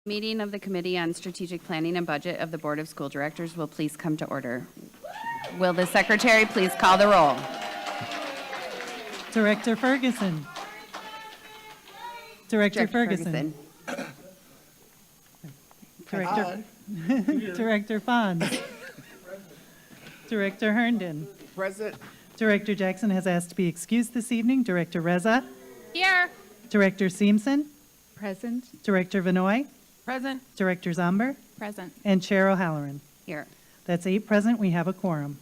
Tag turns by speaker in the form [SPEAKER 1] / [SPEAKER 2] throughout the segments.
[SPEAKER 1] Meeting of the Committee on Strategic Planning and Budget of the Board of School Directors will please come to order. Will the Secretary please call the roll?
[SPEAKER 2] Director Ferguson. Director Ferguson. Director Director Fons. Director Herndon.
[SPEAKER 3] Present.
[SPEAKER 2] Director Jackson has asked to be excused this evening. Director Reza.
[SPEAKER 4] Here.
[SPEAKER 2] Director Seamson.
[SPEAKER 4] Present.
[SPEAKER 2] Director Vinoy.
[SPEAKER 4] Present.
[SPEAKER 2] Director Zomber.
[SPEAKER 4] Present.
[SPEAKER 2] And Chair O'Halloran.
[SPEAKER 1] Here.
[SPEAKER 2] That's 8 present. We have a quorum.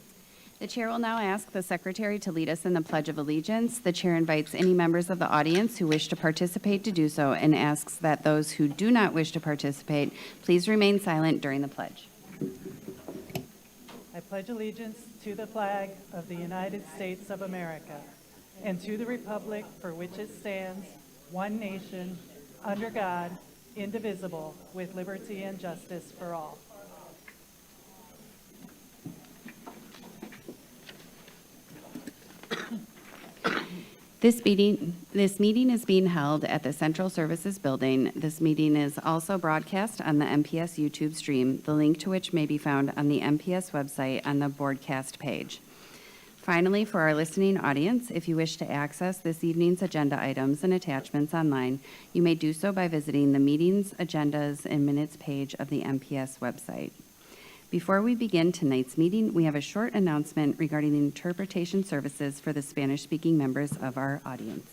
[SPEAKER 1] The Chair will now ask the Secretary to lead us in the Pledge of Allegiance. The Chair invites any members of the audience who wish to participate to do so and asks that those who do not wish to participate please remain silent during the pledge.
[SPEAKER 2] I pledge allegiance to the flag of the United States of America and to the republic for which it stands, one nation, under God, indivisible, with liberty and justice for all.
[SPEAKER 1] This meeting is being held at the Central Services Building. This meeting is also broadcast on the MPS YouTube stream, the link to which may be found on the MPS website on the broadcast page. Finally, for our listening audience, if you wish to access this evening's agenda items and attachments online, you may do so by visiting the Meetings, Agendas, and Minutes page of the MPS website. Before we begin tonight's meeting, we have a short announcement regarding the interpretation services for the Spanish-speaking members of our audience.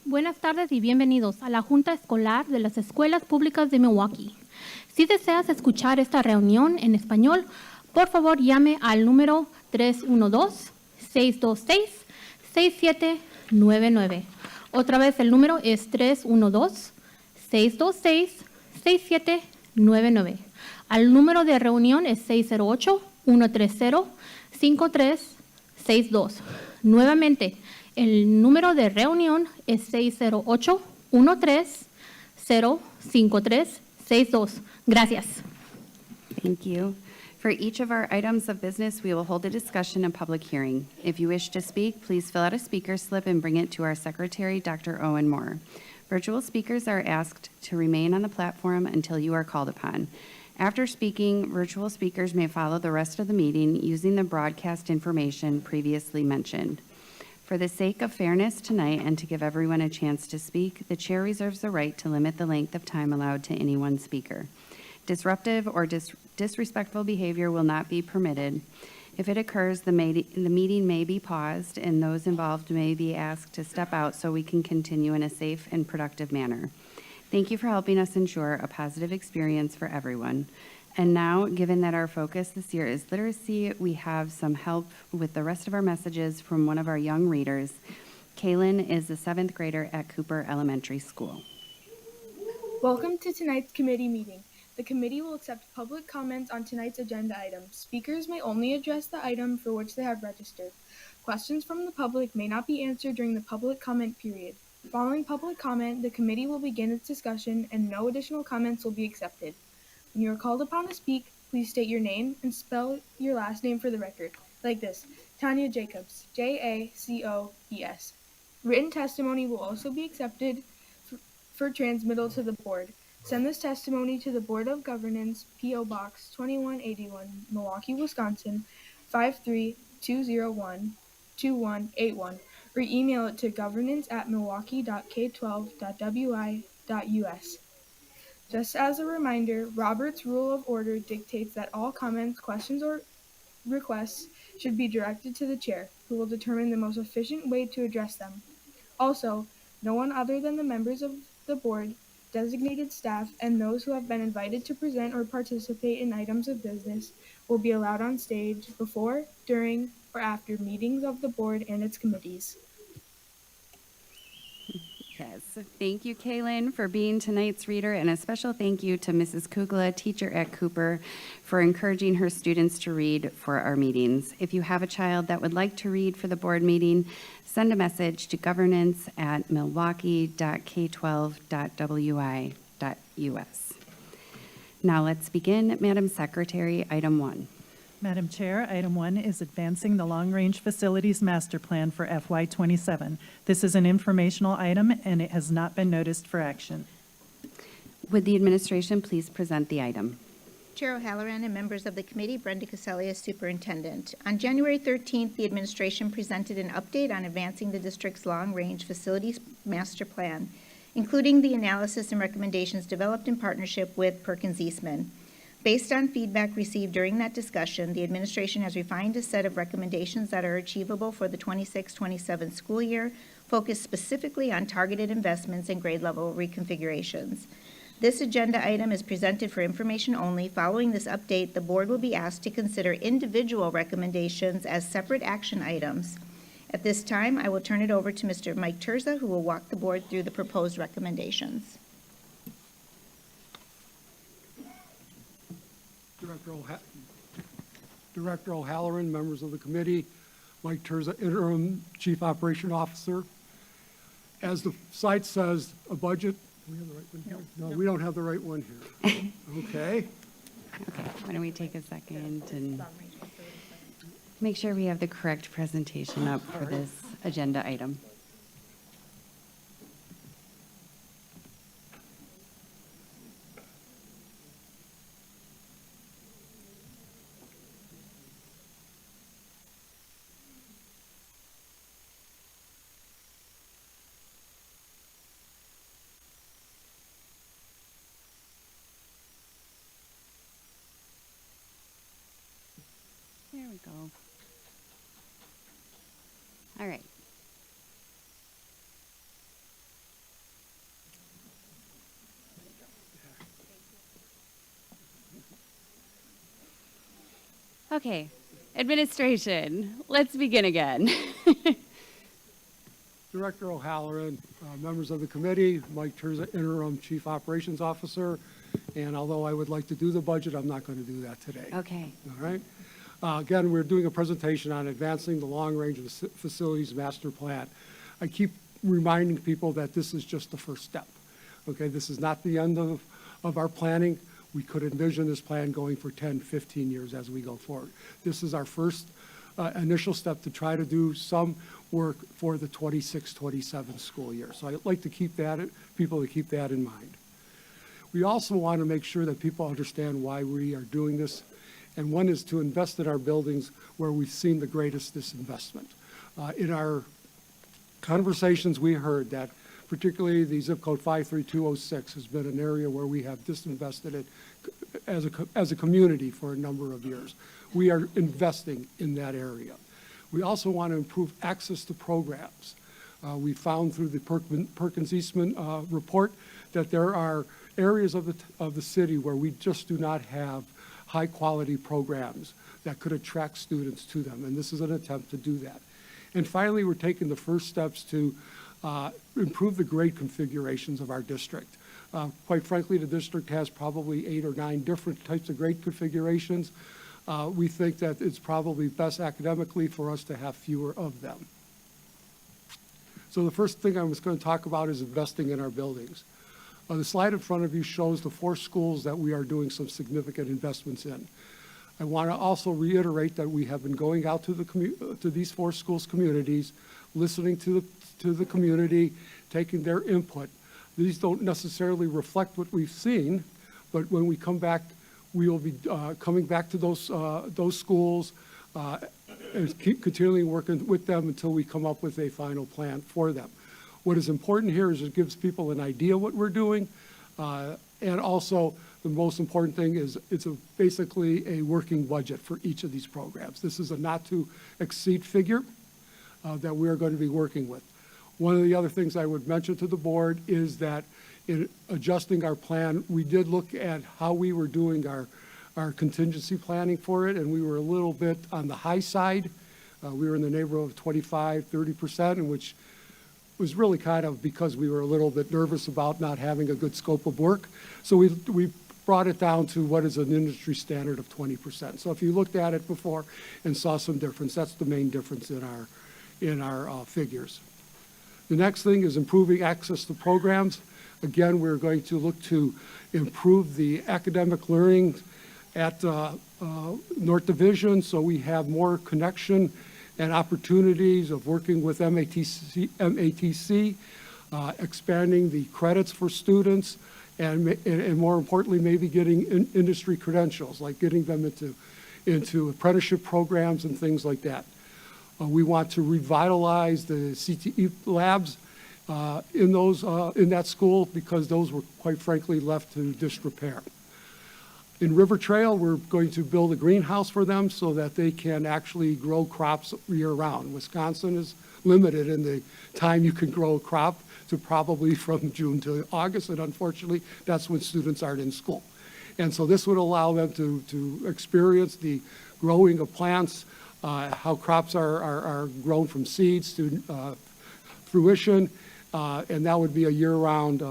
[SPEAKER 5] Buenas tardes y bienvenidos a la Junta Escolar de las Escuelas Públicas de Milwaukee. Si deseas escuchar esta reunión en español, por favor llame al número 312-626-6799. Otra vez el número es 312-626-6799. Al número de reunión es 608-130-5362. Nuevamente, el número de reunión es 608-130-5362. Gracias.
[SPEAKER 1] Thank you. For each of our items of business, we will hold a discussion and public hearing. If you wish to speak, please fill out a speaker slip and bring it to our Secretary, Dr. Owen Moore. Virtual speakers are asked to remain on the platform until you are called upon. After speaking, virtual speakers may follow the rest of the meeting using the broadcast information previously mentioned. For the sake of fairness tonight and to give everyone a chance to speak, the Chair reserves the right to limit the length of time allowed to any one speaker. Disruptive or disrespectful behavior will not be permitted. If it occurs, the meeting may be paused and those involved may be asked to step out so we can continue in a safe and productive manner. Thank you for helping us ensure a positive experience for everyone. And now, given that our focus this year is literacy, we have some help with the rest of our messages from one of our young readers. Kaylin is a 7th grader at Cooper Elementary School.
[SPEAKER 6] Welcome to tonight's committee meeting. The committee will accept public comments on tonight's agenda items. Speakers may only address the item for which they have registered. Questions from the public may not be answered during the public comment period. Following public comment, the committee will begin its discussion and no additional comments will be accepted. When you are called upon to speak, please state your name and spell your last name for the record, like this: Tanya Jacobs, Jacobes. Written testimony will also be accepted for transmittal to the board. Send this testimony to the Board of Governance, P.O. Box 2181, Milwaukee, Wisconsin, 53201-2181, or email it to governance@milwaukee.k12.wi.us. Just as a reminder, Robert's Rule of Order dictates that all comments, questions, or requests should be directed to the chair, who will determine the most efficient way to address them. Also, no one other than the members of the board, designated staff, and those who have been invited to present or participate in items of business will be allowed on stage before, during, or after meetings of the board and its committees.
[SPEAKER 1] Yes, thank you, Kaylin, for being tonight's reader, and a special thank you to Mrs. Kugla, teacher at Cooper, for encouraging her students to read for our meetings. If you have a child that would like to read for the board meeting, send a message to governance@milwaukee.k12.wi.us. Now let's begin. Madam Secretary, item 1.
[SPEAKER 2] Madam Chair, item 1 is advancing the long-range facilities master plan for FY27. This is an informational item and it has not been noticed for action.
[SPEAKER 1] Would the administration please present the item?
[SPEAKER 3] Chair O'Halloran and members of the committee, Brenda Casale as superintendent. On January 13th, the administration presented an update on advancing the district's long-range facilities master plan, including the analysis and recommendations developed in partnership with Perkins Eastman. Based on feedback received during that discussion, the administration has refined a set of recommendations that are achievable for the 26-27 school year, focused specifically on targeted investments and grade level reconfigurations. This agenda item is presented for information only. Following this update, the board will be asked to consider individual recommendations as separate action items. At this time, I will turn it over to Mr. Mike Terza, who will walk the board through the proposed recommendations.
[SPEAKER 7] Director O'Halloran, members of the committee, Mike Terza, Interim Chief Operation Officer. As the slide says, a budget. Do we have the right one here? No, we don't have the right one here. Okay.
[SPEAKER 1] Okay, why don't we take a second and make sure we have the correct presentation up for this agenda item. There we go. All right. Okay, administration, let's begin again.
[SPEAKER 7] Director O'Halloran, members of the committee, Mike Terza, Interim Chief Operations Officer. And although I would like to do the budget, I'm not going to do that today.
[SPEAKER 1] Okay.
[SPEAKER 7] All right. Again, we're doing a presentation on advancing the long-range facilities master plan. I keep reminding people that this is just the first step. Okay, this is not the end of our planning. We could envision this plan going for 10, 15 years as we go forward. This is our first initial step to try to do some work for the 26-27 school year. So I'd like to keep that, people to keep that in mind. We also want to make sure that people understand why we are doing this. And one is to invest in our buildings where we've seen the greatest disinvestment. In our conversations, we heard that particularly the zip code 53206 has been an area where we have disinvested it as a community for a number of years. We are investing in that area. We also want to improve access to programs. We found through the Perkins Eastman report that there are areas of the city where we just do not have high-quality programs that could attract students to them, and this is an attempt to do that. And finally, we're taking the first steps to improve the grade configurations of our district. Quite frankly, the district has probably 8 or 9 different types of grade configurations. We think that it's probably best academically for us to have fewer of them. So the first thing I was going to talk about is investing in our buildings. The slide in front of you shows the 4 schools that we are doing some significant investments in. I want to also reiterate that we have been going out to these 4 schools' communities, listening to the community, taking their input. These don't necessarily reflect what we've seen, but when we come back, we will be coming back to those schools and keep continually working with them until we come up with a final plan for them. What is important here is it gives people an idea what we're doing, and also the most important thing is it's basically a working budget for each of these programs. This is a not to exceed figure that we are going to be working with. One of the other things I would mention to the board is that in adjusting our plan, we did look at how we were doing our contingency planning for it, and we were a little bit on the high side. We were in the neighborhood of 25, 30%, in which was really kind of because we were a little bit nervous about not having a good scope of work. So we brought it down to what is an industry standard of 20%. So if you looked at it before and saw some difference, that's the main difference in our figures. The next thing is improving access to programs. Again, we're going to look to improve the academic learning at North Division, so we have more connection and opportunities of working with MATC, expanding the credits for students, and more importantly, maybe getting industry credentials, like getting them into apprenticeship programs and things like that. We want to revitalize the CTE labs in that school because those were, quite frankly, left to disrepair. In River Trail, we're going to build a greenhouse for them so that they can actually grow crops year-round. Wisconsin is limited in the time you can grow a crop to probably from June to August, and unfortunately, that's when students aren't in school. And so this would allow them to experience the growing of plants, how crops are grown from seeds to fruition, and that would be a year-round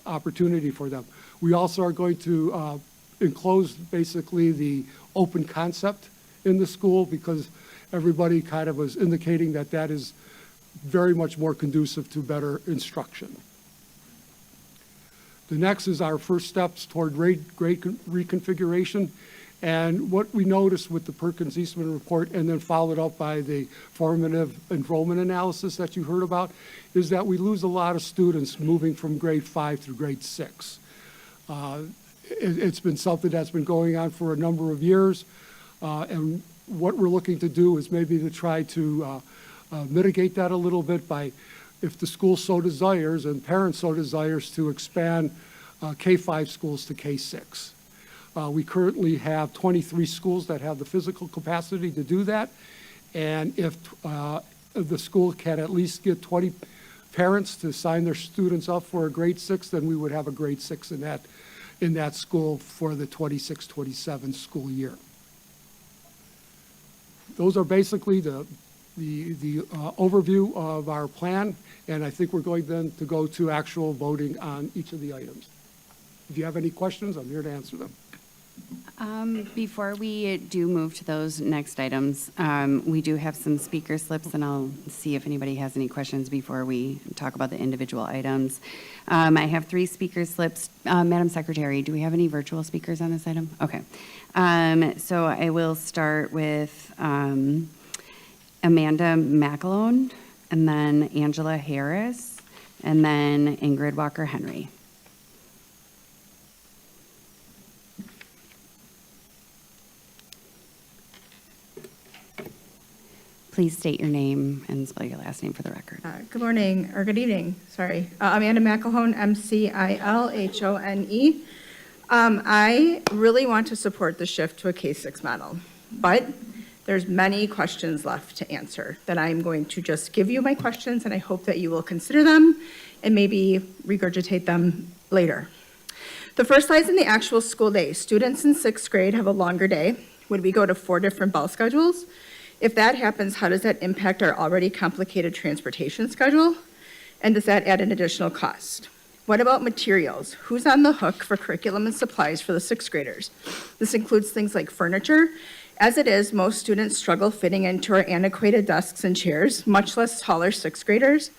[SPEAKER 7] opportunity for them. We also are going to enclose basically the open concept in the school because everybody kind of was indicating that that is very much more conducive to better instruction. The next is our first steps toward grade reconfiguration. And what we noticed with the Perkins-Eastman report and then followed up by the formative enrollment analysis that you heard about is that we lose a lot of students moving from grade 5 through grade 6. It's been something that's been going on for a number of years. And what we're looking to do is maybe to try to mitigate that a little bit by, if the school so desires and parents so desires, to expand K-5 schools to K-6. We currently have 23 schools that have the physical capacity to do that. And if the school can at least get 20 parents to sign their students up for a grade 6, then we would have a grade 6 in that school for the 26-27 school year. Those are basically the overview of our plan, and I think we're going then to go to actual voting on each of the items. If you have any questions, I'm here to answer them.
[SPEAKER 1] Before we do move to those next items, we do have some speaker slips, and I'll see if anybody has any questions before we talk about the individual items. I have 3 speaker slips. Madam Secretary, do we have any virtual speakers on this item? Okay. So I will start with Amanda McAlone, and then Angela Harris, and then Ingrid Walker-Henry. Please state your name and spell your last name for the record.
[SPEAKER 8] Good morning, or good evening, sorry. Amanda McElhone, M-C-I-L-H-O-N-E. I really want to support the shift to a K-6 model, but there's many questions left to answer that I'm going to just give you my questions, and I hope that you will consider them and maybe regurgitate them later. The first lies in the actual school day. Students in 6th grade have a longer day. Would we go to 4 different bell schedules? If that happens, how does that impact our already complicated transportation schedule? And does that add an additional cost? What about materials? Who's on the hook for curriculum and supplies for the 6th graders? This includes things like furniture. As it is, most students struggle fitting into our antiquated desks and chairs, much less taller 6th graders.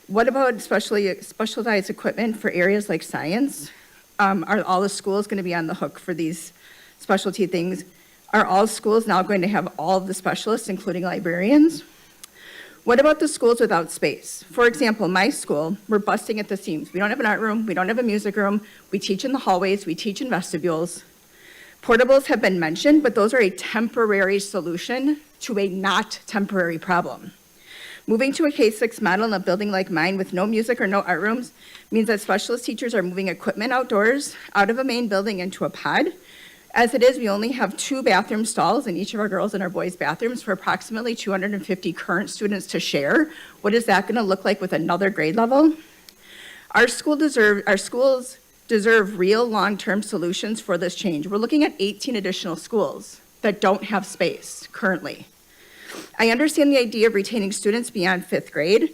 [SPEAKER 8] What about specialized equipment for areas like science? Are all the schools going to be on the hook for these specialty things? Are all schools now going to have all of the specialists, including librarians? What about the schools without space? For example, my school, we're busting at the seams. We don't have an art room, we don't have a music room, we teach in the hallways, we teach in vestibules. Portables have been mentioned, but those are a temporary solution to a not temporary problem. Moving to a K-6 model in a building like mine with no music or no art rooms means that specialist teachers are moving equipment outdoors, out of a main building into a pod. As it is, we only have 2 bathroom stalls in each of our girls' and our boys' bathrooms for approximately 250 current students to share. What is that going to look like with another grade level? Our schools deserve real long-term solutions for this change. We're looking at 18 additional schools that don't have space currently. I understand the idea of retaining students beyond 5th grade,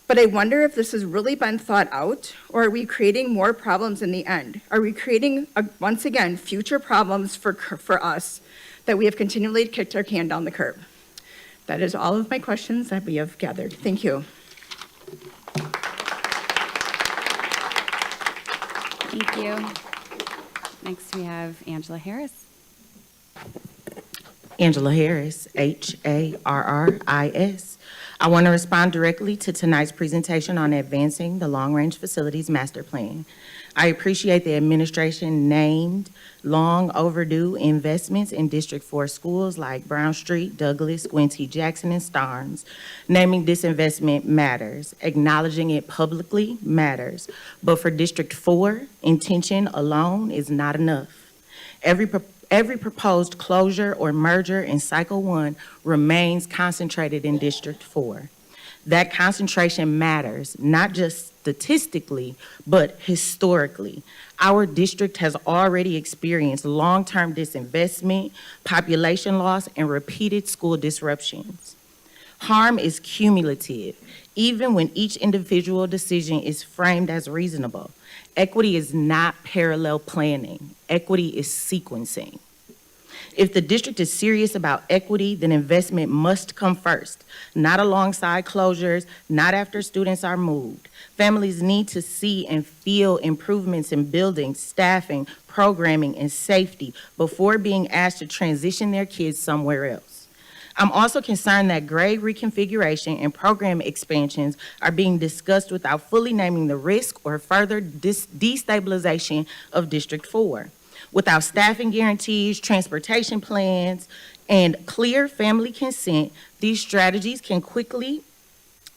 [SPEAKER 8] but I wonder if this has really been thought out, or are we creating more problems in the end? Are we creating, once again, future problems for us that we have continually kicked our can down the curb? That is all of my questions that we have gathered. Thank you.
[SPEAKER 1] Thank you. Next, we have Angela Harris.
[SPEAKER 9] Angela Harris, Harris. I want to respond directly to tonight's presentation on advancing the Long-Range Facilities Master Plan. I appreciate the administration named long overdue investments in District 4 schools like Brown Street, Douglas, Squinty, Jackson, and Starnes. Naming this investment matters. Acknowledging it publicly matters. But for District 4, intention alone is not enough. Every proposed closure or merger in Cycle 1 remains concentrated in District 4. That concentration matters, not just statistically, but historically. Our district has already experienced long-term disinvestment, population loss, and repeated school disruptions. Harm is cumulative, even when each individual decision is framed as reasonable. Equity is not parallel planning. Equity is sequencing. If the district is serious about equity, then investment must come first, not alongside closures, not after students are moved. Families need to see and feel improvements in buildings, staffing, programming, and safety before being asked to transition their kids somewhere else. I'm also concerned that grade reconfiguration and program expansions are being discussed without fully naming the risk or further destabilization of District 4. Without staffing guarantees, transportation plans, and clear family consent, these strategies can quickly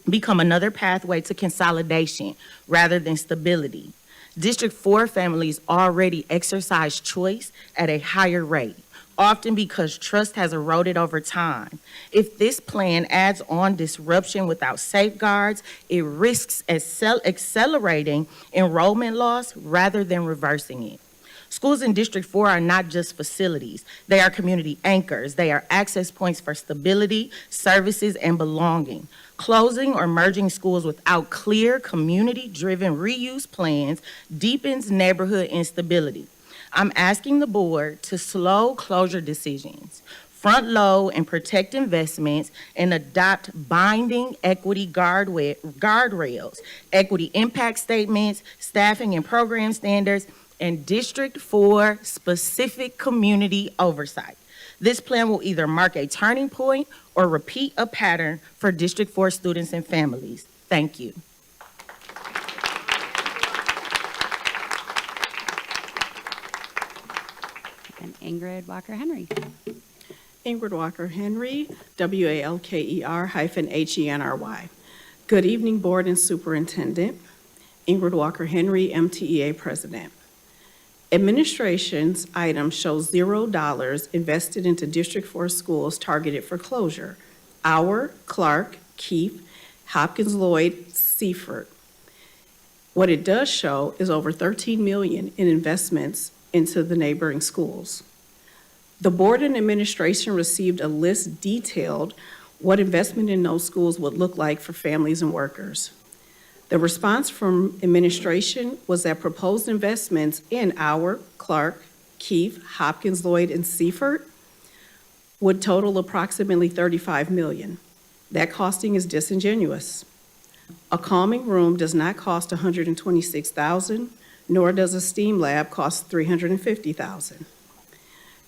[SPEAKER 9] become another pathway to consolidation rather than stability. District 4 families already exercise choice at a higher rate, often because trust has eroded over time. If this plan adds on disruption without safeguards, it risks accelerating enrollment loss rather than reversing it. Schools in District 4 are not just facilities. They are community anchors. They are access points for stability, services, and belonging. Closing or merging schools without clear community-driven reuse plans deepens neighborhood instability. I'm asking the board to slow closure decisions, front-load and protect investments, and adopt binding equity guardrails, equity impact statements, staffing and program standards, and District 4 specific community oversight. This plan will either mark a turning point or repeat a pattern for District 4 students and families. Thank you.
[SPEAKER 1] And Ingrid Walker-Henry.
[SPEAKER 10] Ingrid Walker-Henry, WALKER-HENRY. Good evening, Board and Superintendent. Ingrid Walker-Henry, MTEA President. Administration's item shows $0 invested into District 4 schools targeted for closure. Our, Clark, Keefe, Hopkins-Lloyd, Seaford. What it does show is over $13 million in investments into the neighboring schools. The board and administration received a list detailed what investment in those schools would look like for families and workers. The response from administration was that proposed investments in our, Clark, Keefe, Hopkins-Lloyd, and Seaford would total approximately $35 million. That costing is disingenuous. A calming room does not cost $126,000, nor does a STEAM lab cost $350,000.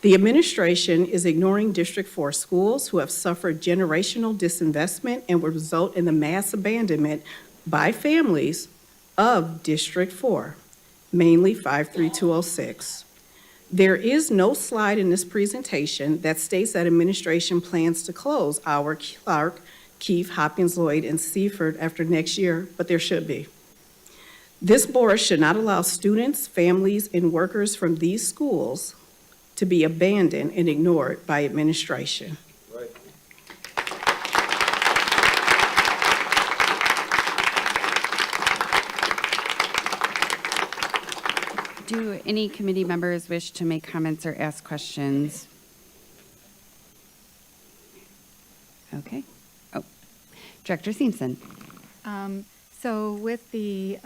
[SPEAKER 10] The administration is ignoring District 4 schools who have suffered generational disinvestment and would result in the mass abandonment by families of District 4, mainly 53206. There is no slide in this presentation that states that administration plans to close our Clark, Keefe, Hopkins-Lloyd, and Seaford after next year, but there should be. This board should not allow students, families, and workers from these schools to be abandoned and ignored by administration.
[SPEAKER 1] Do any committee members wish to make comments or ask questions? Okay. Oh, Director Simpson.
[SPEAKER 4] So with the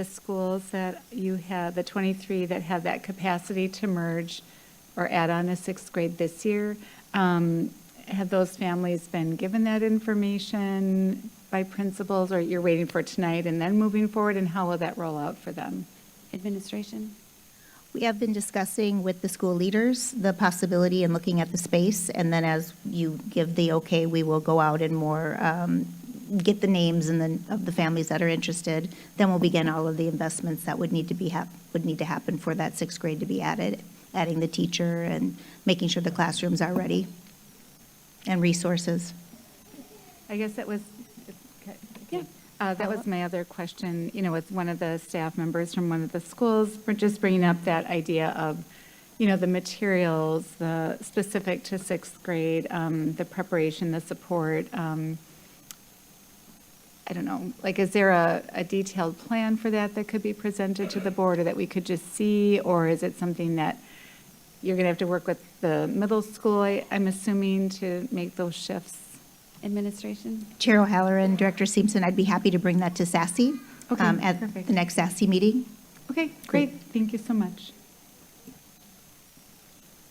[SPEAKER 4] schools that you have, the 23 that have that capacity to merge or add on a sixth grade this year, have those families been given that information by principals, or you're waiting for tonight and then moving forward, and how will that roll out for them?
[SPEAKER 1] Administration?
[SPEAKER 3] We have been discussing with the school leaders the possibility and looking at the space, and then as you give the okay, we will go out and more get the names of the families that are interested, then we'll begin all of the investments that would need to happen for that sixth grade to be added, adding the teacher and making sure the classrooms are ready and resources.
[SPEAKER 4] I guess that was, that was my other question, with one of the staff members from one of the schools, for just bringing up that idea of, the materials, the specific to sixth grade, the preparation, the support. I don't know, is there a detailed plan for that could be presented to the board, or that we could just see, or is it something that you're going to have to work with the middle school, I'm assuming, to make those shifts?
[SPEAKER 1] Administration?
[SPEAKER 3] Chair O'Halloran, Director Simpson, I'd be happy to bring that to SASE
[SPEAKER 4] Okay,
[SPEAKER 3] at
[SPEAKER 4] perfect.
[SPEAKER 3] the next SASE meeting.
[SPEAKER 4] Okay, great. Thank you so much.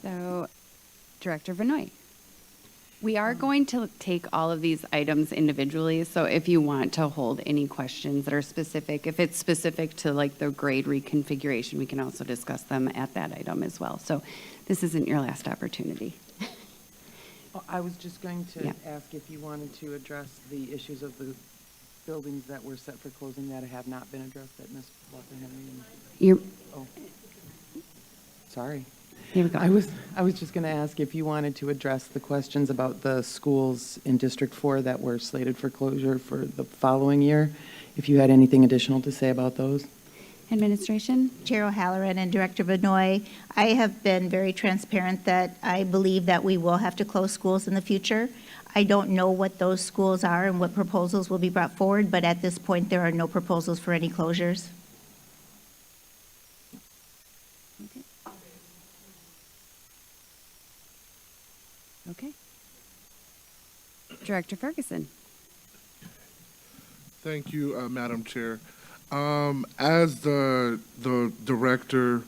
[SPEAKER 1] So, Director Vinoy. We are going to take all of these items individually, so if you want to hold any questions that are specific, if it's specific to the grade reconfiguration, we can also discuss them at that item as well. So this isn't your last opportunity.
[SPEAKER 11] I was just going to
[SPEAKER 1] Yeah.
[SPEAKER 11] ask if you wanted to address the issues of the buildings that were set for closing that have not been addressed at Ms. Walker-Henry. Oh, sorry.
[SPEAKER 1] Here we go.
[SPEAKER 11] I was just going to ask if you wanted to address the questions about the schools in District 4 that were slated for closure for the following year, if you had anything additional to say about those.
[SPEAKER 1] Administration?
[SPEAKER 3] Chair O'Halloran and Director Vinoy, I have been very transparent that I believe that we will have to close schools in the future. I don't know what those schools are and what proposals will be brought forward, but at this point, there are no proposals for any closures.
[SPEAKER 1] Okay. Okay. Director Ferguson?
[SPEAKER 12] Thank you, Madam Chair. As the director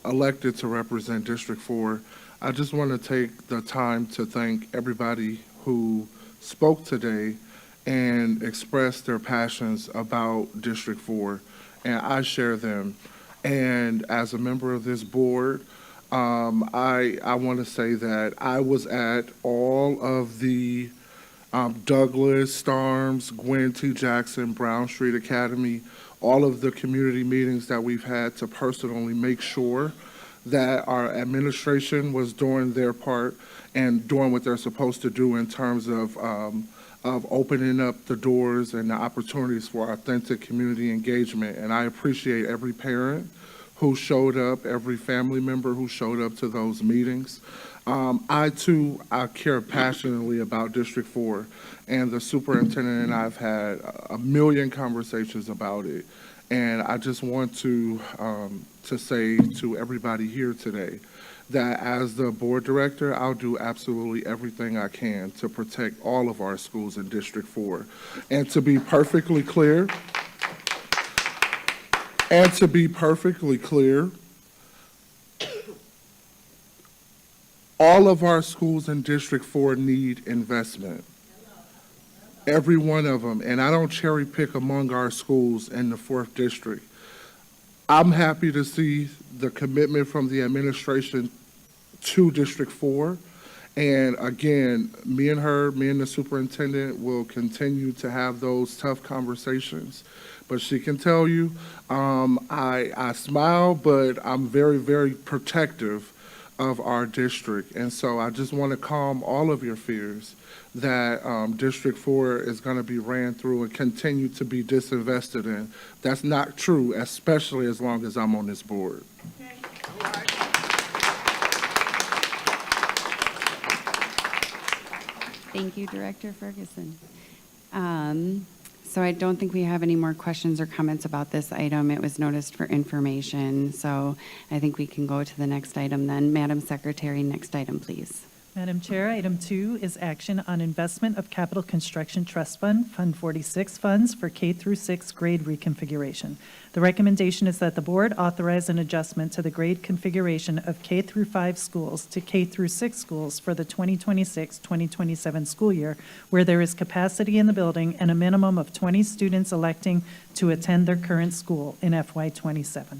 [SPEAKER 12] elected to represent District 4, I just want to take the time to thank everybody who spoke today and expressed their passions about District 4, and I share them. And as a member of this board, I want to say that I was at all of the Douglas, Starnes, Gwen T. Jackson, Brown Street Academy, all of the community meetings that we've had to personally make sure that our administration was doing their part and doing what they're supposed to do in terms of opening up the doors and the opportunities for authentic community engagement. And I appreciate every parent who showed up, every family member who showed up to those meetings. I care passionately about District 4, and the superintendent and I have had a million conversations about it. And I just want to say to everybody here today that as the board director, I'll do absolutely everything I can to protect all of our schools in District 4. And to be perfectly clear, all of our schools in District 4 need investment. Every one of them. And I don't cherry pick among our schools in the 4th District. I'm happy to see the commitment from the administration to District 4. And again, me and the superintendent will continue to have those tough conversations. But she can tell you, I smile, but I'm very, very protective of our district. And so I just want to calm all of your fears that District 4 is going to be ran through and continue to be disinvested in. That's not true, especially as long as I'm on this board.
[SPEAKER 3] Okay.
[SPEAKER 1] Thank you, Director Ferguson. So I don't think we have any more questions or comments about this item. It was noticed for information, so I think we can go to the next item then. Madam Secretary, next item, please.
[SPEAKER 2] Madam Chair, item 2 is action on investment of Capital Construction Trust Fund, Fund 46 funds for K through 6 grade reconfiguration. The recommendation is that the board authorize an adjustment to the grade configuration of K through 5 schools to K through 6 schools for the 2026-2027 school year, where there is capacity in the building and a minimum of 20 students electing to attend their current school in FY27.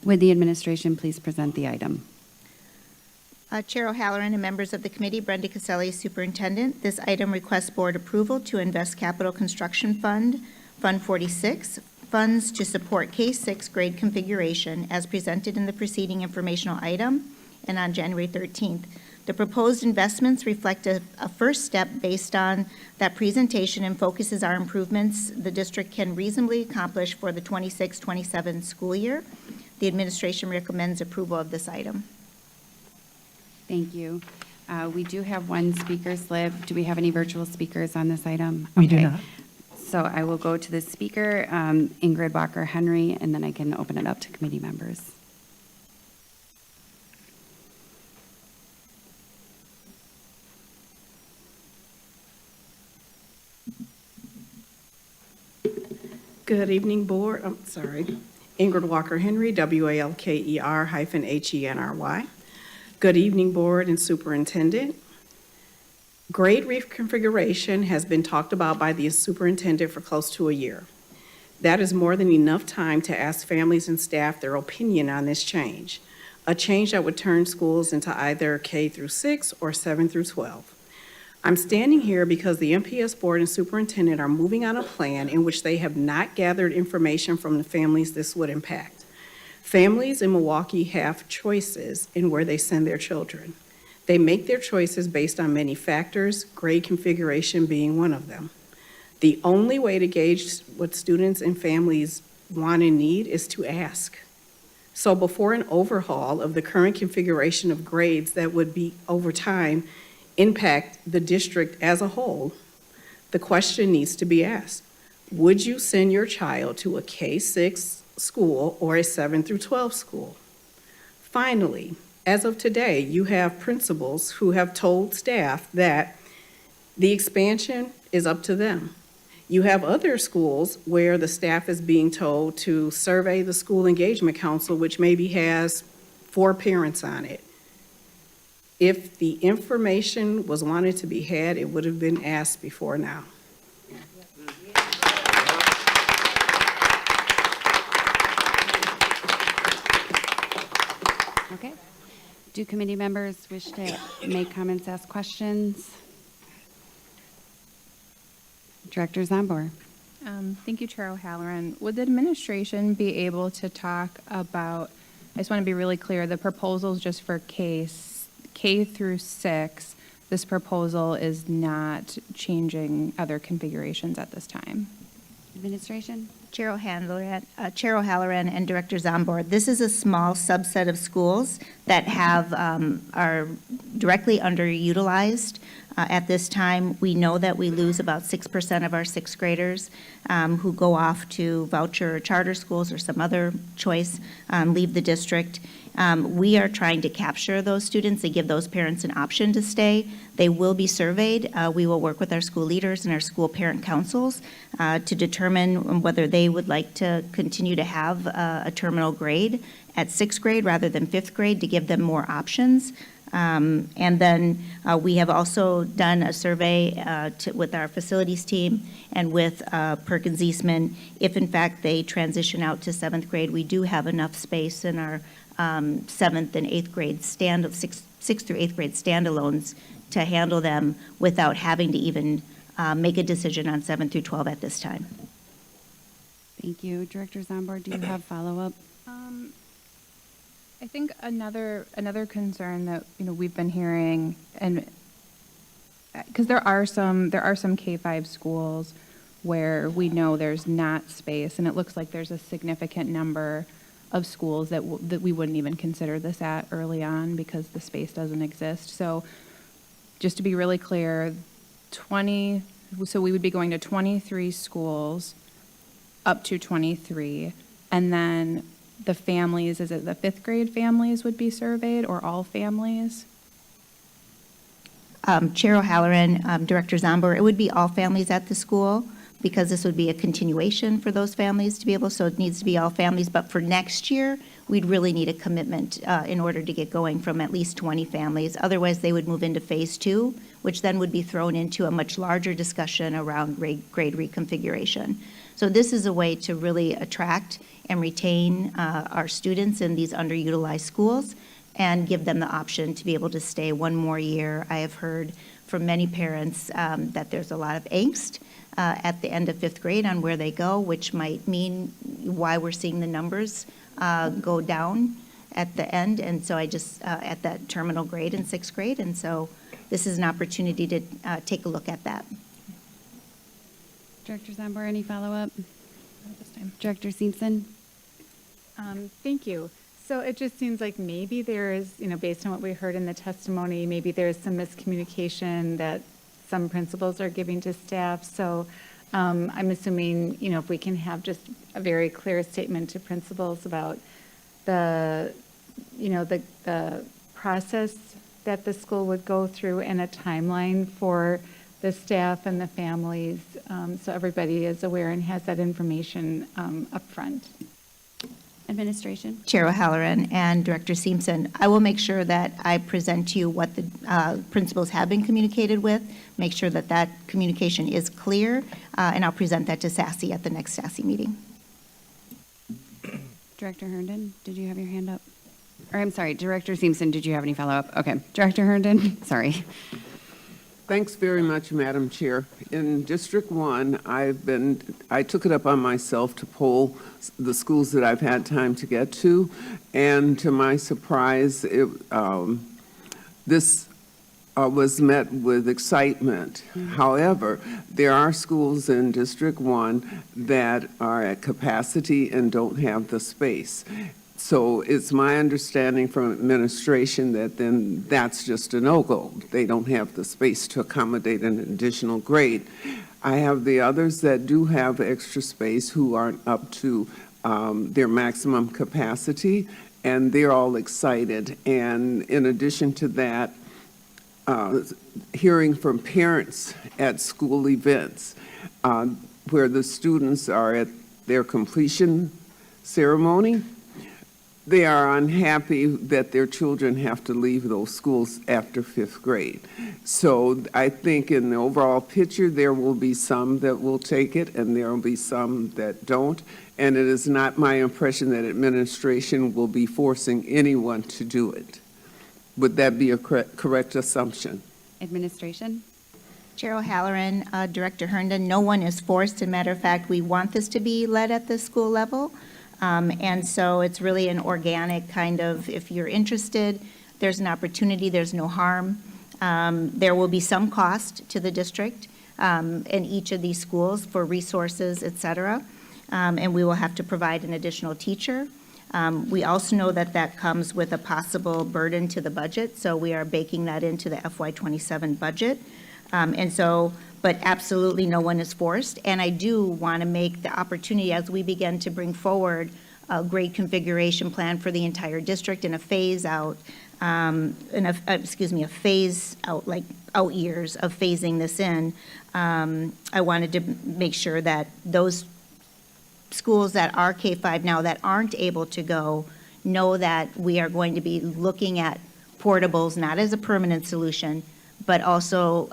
[SPEAKER 1] Would the administration please present the item?
[SPEAKER 3] Chair O'Halloran and members of the committee, Brenda Caselli, Superintendent. This item requests board approval to invest Capital Construction Fund, Fund 46, funds to support K-6 grade configuration as presented in the preceding informational item and on January 13th. The proposed investments reflect a first step based on that presentation and focuses our improvements the district can reasonably accomplish for the 26-27 school year. The administration recommends approval of this item.
[SPEAKER 1] Thank you. We do have one speaker slip. Do we have any virtual speakers on this item?
[SPEAKER 2] We do
[SPEAKER 1] Okay.
[SPEAKER 2] not.
[SPEAKER 1] So I will go to the speaker, Ingrid Walker-Henry, and then I can open it up to committee members.
[SPEAKER 10] Good evening, Board. Ingrid Walker Henry, WALKER-HENRY. Good evening, Board and Superintendent. Grade reconfiguration has been talked about by the superintendent for close to a year. That is more than enough time to ask families and staff their opinion on this change, a change that would turn schools into either K through 6 or 7 through 12. I'm standing here because the MPS board and superintendent are moving on a plan in which they have not gathered information from the families this would impact. Families in Milwaukee have choices in where they send their children. They make their choices based on many factors, grade configuration being one of them. The only way to gauge what students and families want and need is to ask. So before an overhaul of the current configuration of grades that would be, over time, impact the district as a whole, the question needs to be asked. Would you send your child to a K-6 school or a 7 through 12 school? Finally, as of today, you have principals who have told staff that the expansion is up to them. You have other schools where the staff is being told to survey the school engagement council, which maybe has 4 parents on it. If the information was wanted to be had, it would have been asked before now.
[SPEAKER 1] Okay. Do committee members wish to make comments, ask questions? Director Zombor.
[SPEAKER 13] Thank you, Chair O'Halloran. Would the administration be able to talk about, I just want to be really clear, the proposals just for K through 6, this proposal is not changing other configurations at this time.
[SPEAKER 1] Administration?
[SPEAKER 3] Chair O'Halloran and Director Zombor, this is a small subset of schools that are directly underutilized. At this time, we know that we lose about 6% of our 6th graders who go off to voucher or charter schools or some other choice, leave the district. We are trying to capture those students and give those parents an option to stay. They will be surveyed. We will work with our school leaders and our school parent councils to determine whether they would like to continue to have a terminal grade at 6th grade rather than 5th grade to give them more options. And then we have also done a survey with our facilities team and with Perkins Eastman. If in fact they transition out to 7th grade, we do have enough space in our 7th and 8th grade 6th through 8th grade standalones to handle them without having to even make a decision on 7 through 12 at this time.
[SPEAKER 1] Thank you. Director Zombor, do you have follow-up?
[SPEAKER 13] I think another concern that we've been hearing, and because there are some K-5 schools where we know there's not space, and it looks like there's a significant number of schools that we wouldn't even consider this at early on because the space doesn't exist. So just to be really clear, so we would be going to 23 schools up to 23, and then the families, is it the 5th grade families would be surveyed or all families?
[SPEAKER 3] Chair O'Halloran, Director Zombor, it would be all families at the school because this would be a continuation for those families to be able, so it needs to be all families. But for next year, we'd really need a commitment in order to get going from at least 20 families. Otherwise, they would move into phase 2, which then would be thrown into a much larger discussion around grade reconfiguration. So this is a way to really attract and retain our students in these underutilized schools and give them the option to be able to stay one more year. I have heard from many parents that there's a lot of angst at the end of fifth grade on where they go, which might mean why we're seeing the numbers go down at the end, and so I just, at that terminal grade in sixth grade, and so this is an opportunity to take a look at that.
[SPEAKER 1] Director Zambor, any follow-up?
[SPEAKER 13] At this time.
[SPEAKER 1] Director Simpson?
[SPEAKER 4] Thank you. So it just seems like maybe there is, based on what we heard in the testimony, maybe there's some miscommunication that some principals are giving to staff. So I'm assuming, if we can have just a very clear statement to principals about the process that the school would go through and a timeline for the staff and the families, so everybody is aware and has that information up front.
[SPEAKER 1] Administration?
[SPEAKER 3] Chair O'Halloran and Director Simpson, I will make sure that I present to you what the principals have been communicated with, make sure that that communication is clear, and I'll present that to SASE at the next SASE meeting.
[SPEAKER 1] Director Herndon, did you have your hand up? Or I'm sorry, Director Simpson, did you have any follow-up? Okay. Director Herndon, sorry.
[SPEAKER 14] Thanks very much, Madam Chair. In District 1, I took it up on myself to poll the schools that I've had time to get to, and to my surprise, this was met with excitement. However, there are schools in District 1 that are at capacity and don't have the space. So it's my understanding from administration that then that's just a no-go. They don't have the space to accommodate an additional grade. I have the others that do have extra space who aren't up to their maximum capacity, and they're all excited. And in addition to that, hearing from parents at school events where the students are at their completion ceremony, they are unhappy that their children have to leave those schools after fifth grade. So I think in the overall picture, there will be some that will take it and there will be some that don't. And it is not my impression that administration will be forcing anyone to do it. Would that be a correct assumption?
[SPEAKER 1] Administration?
[SPEAKER 3] Chair O'Halloran, Director Herndon, no one is forced. As a matter of fact, we want this to be led at the school level. And so it's really an organic kind of, if you're interested, there's an opportunity, there's no harm. There will be some cost to the district in each of these schools for resources, et cetera. And we will have to provide an additional teacher. We also know that that comes with a possible burden to the budget, so we are baking that into the FY27 budget. And so, but absolutely no one is forced. And I do want to make the opportunity as we begin to bring forward a grade configuration plan for the entire district and a phase out, a phase out, like out years of phasing this in. I wanted to make sure that those schools that are K-5 now that aren't able to go know that we are going to be looking at portables, not as a permanent solution, but also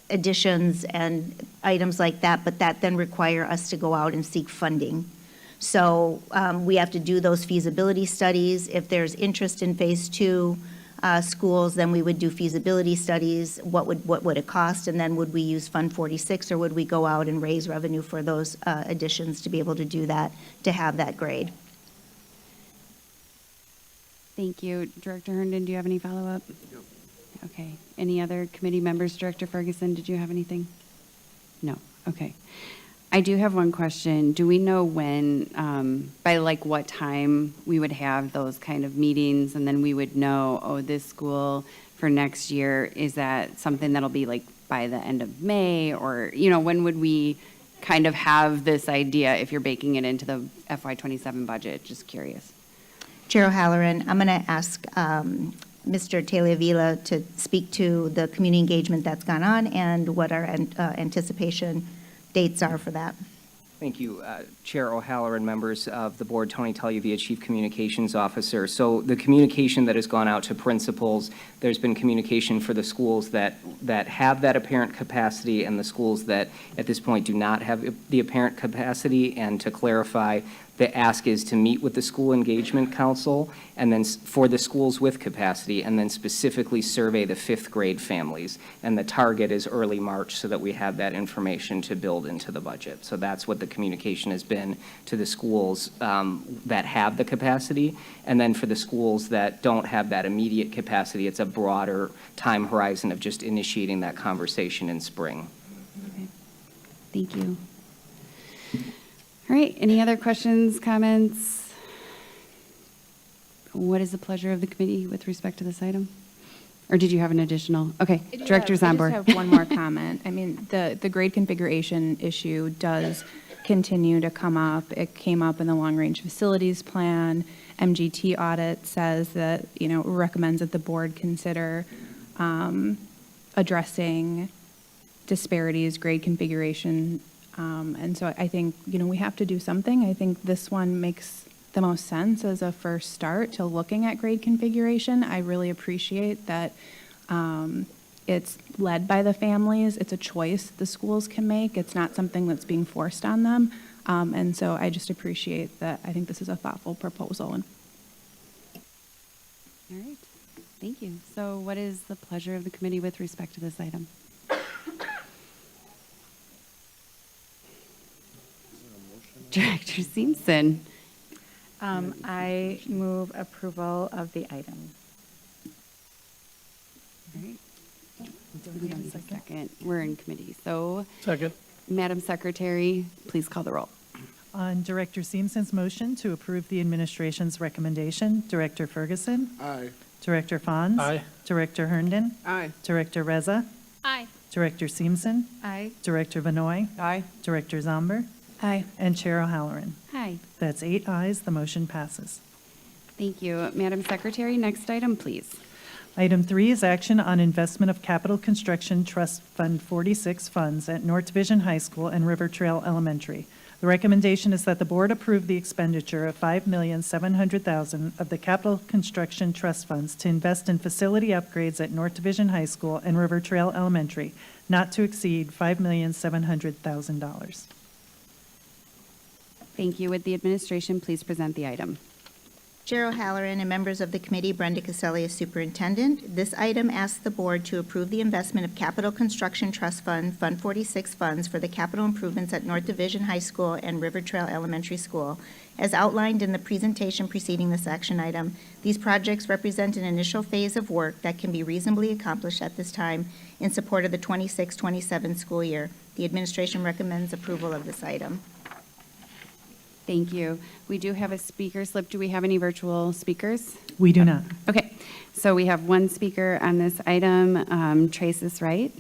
[SPEAKER 3] additions and items like that, but that then require us to go out and seek funding. So we have to do those feasibility studies. If there's interest in phase 2 schools, then we would do feasibility studies. What would it cost? And then would we use Fund 46 or would we go out and raise revenue for those additions to be able to do that, to have that grade?
[SPEAKER 1] Thank you. Director Herndon, do you have any follow-up? No. Okay. Any other committee members? Director Ferguson, did you have anything? No. Okay. I do have one question. Do we know when, by like what time we would have those kind of meetings and then we would know, oh, this school for next year, is that something that'll be like by the end of May, or, when would we kind of have this idea if you're baking it into the FY27 budget? Just curious.
[SPEAKER 3] Chair O'Halloran, I'm going to ask Mr. Tagliavilla to speak to the community engagement that's gone on and what our anticipation dates are for that.
[SPEAKER 15] Thank you, Chair O'Halloran, members of the board, Tony Tagliavilla, Chief Communications Officer. So the communication that has gone out to principals, there's been communication for the schools that have that apparent capacity and the schools that at this point do not have the apparent capacity. And to clarify, The ask is to meet with the School Engagement Council, and then for the schools with capacity, and then specifically survey the fifth grade families. And the target is early March so that we have that information to build into the budget. So that's what the communication has been to the schools that have the capacity. And then for the schools that don't have that immediate capacity, it's a broader time horizon of just initiating that conversation in spring.
[SPEAKER 1] Okay. Thank you. All right, any other questions, comments? What is the pleasure of the committee with respect to this item? Or did you have an additional? Okay, Director Zambor.
[SPEAKER 13] I just have one more comment. I mean, the grade configuration issue does continue to come up. It came up in the long-range facilities plan. MGT audit says that, recommends that the board consider addressing disparities, grade configuration. And so I think, we have to do something. I think this one makes the most sense as a first start to looking at grade configuration. I really appreciate that it's led by the families. It's a choice the schools can make. It's not something that's being forced on them. And so I just appreciate that. I think this is a thoughtful proposal.
[SPEAKER 1] All right, thank you. So what is the pleasure of the committee with respect to this item? Director Simpson.
[SPEAKER 4] I move approval of the item.
[SPEAKER 1] All right. We don't need a second. We're in committee. So,
[SPEAKER 2] Second.
[SPEAKER 1] Madam Secretary, please call the roll.
[SPEAKER 2] On Director Simpson's motion to approve the administration's recommendation, Director Ferguson.
[SPEAKER 12] Aye.
[SPEAKER 2] Director Fons.
[SPEAKER 12] Aye.
[SPEAKER 2] Director Herndon.
[SPEAKER 14] Aye.
[SPEAKER 2] Director Reza.
[SPEAKER 5] Aye.
[SPEAKER 2] Director Simpson.
[SPEAKER 4] Aye.
[SPEAKER 2] Director Vanoy.
[SPEAKER 14] Aye.
[SPEAKER 2] Director Zomber.
[SPEAKER 13] Aye.
[SPEAKER 2] And Chair O'Halloran.
[SPEAKER 1] Hi.
[SPEAKER 2] That's 8 ayes, the motion passes.
[SPEAKER 1] Thank you. Madam Secretary, next item, please.
[SPEAKER 2] Item 3 is action on investment of Capital Construction Trust Fund 46 funds at North Division High School and River Trail Elementary. The recommendation is that the board approve the expenditure of $5,700,000 of the Capital Construction Trust funds to invest in facility upgrades at North Division High School and River Trail Elementary, not to exceed $5,700,000.
[SPEAKER 1] Thank you. Would the administration please present the item?
[SPEAKER 3] Chair O'Halloran and members of the committee, Brenda Casselli as superintendent. This item asks the board to approve the investment of Capital Construction Trust Fund, Fund 46 funds for the capital improvements at North Division High School and River Trail Elementary School. As outlined in the presentation preceding this action item, these projects represent an initial phase of work that can be reasonably accomplished at this time in support of the 26-27 school year. The administration recommends approval of this item.
[SPEAKER 1] Thank you. We do have a speaker slip. Do we have any virtual speakers?
[SPEAKER 2] We do not.
[SPEAKER 1] Okay, so we have one speaker on this item. Trace is right.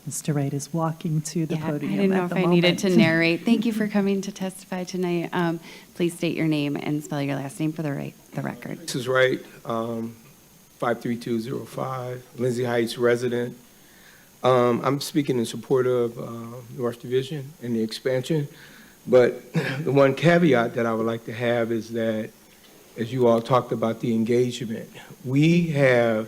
[SPEAKER 2] Mr. Wright is walking to the podium.
[SPEAKER 1] I didn't know
[SPEAKER 2] at
[SPEAKER 1] if
[SPEAKER 2] the
[SPEAKER 1] I needed to
[SPEAKER 2] moment.
[SPEAKER 1] narrate. Thank you for coming to testify tonight. Please state your name and spell your last name for the record.
[SPEAKER 16] This is Wright, 53205, Lindsay Heights resident. I'm speaking in support of North Division and the expansion, but the one caveat that I would like to have is that, as you all talked about the engagement, we are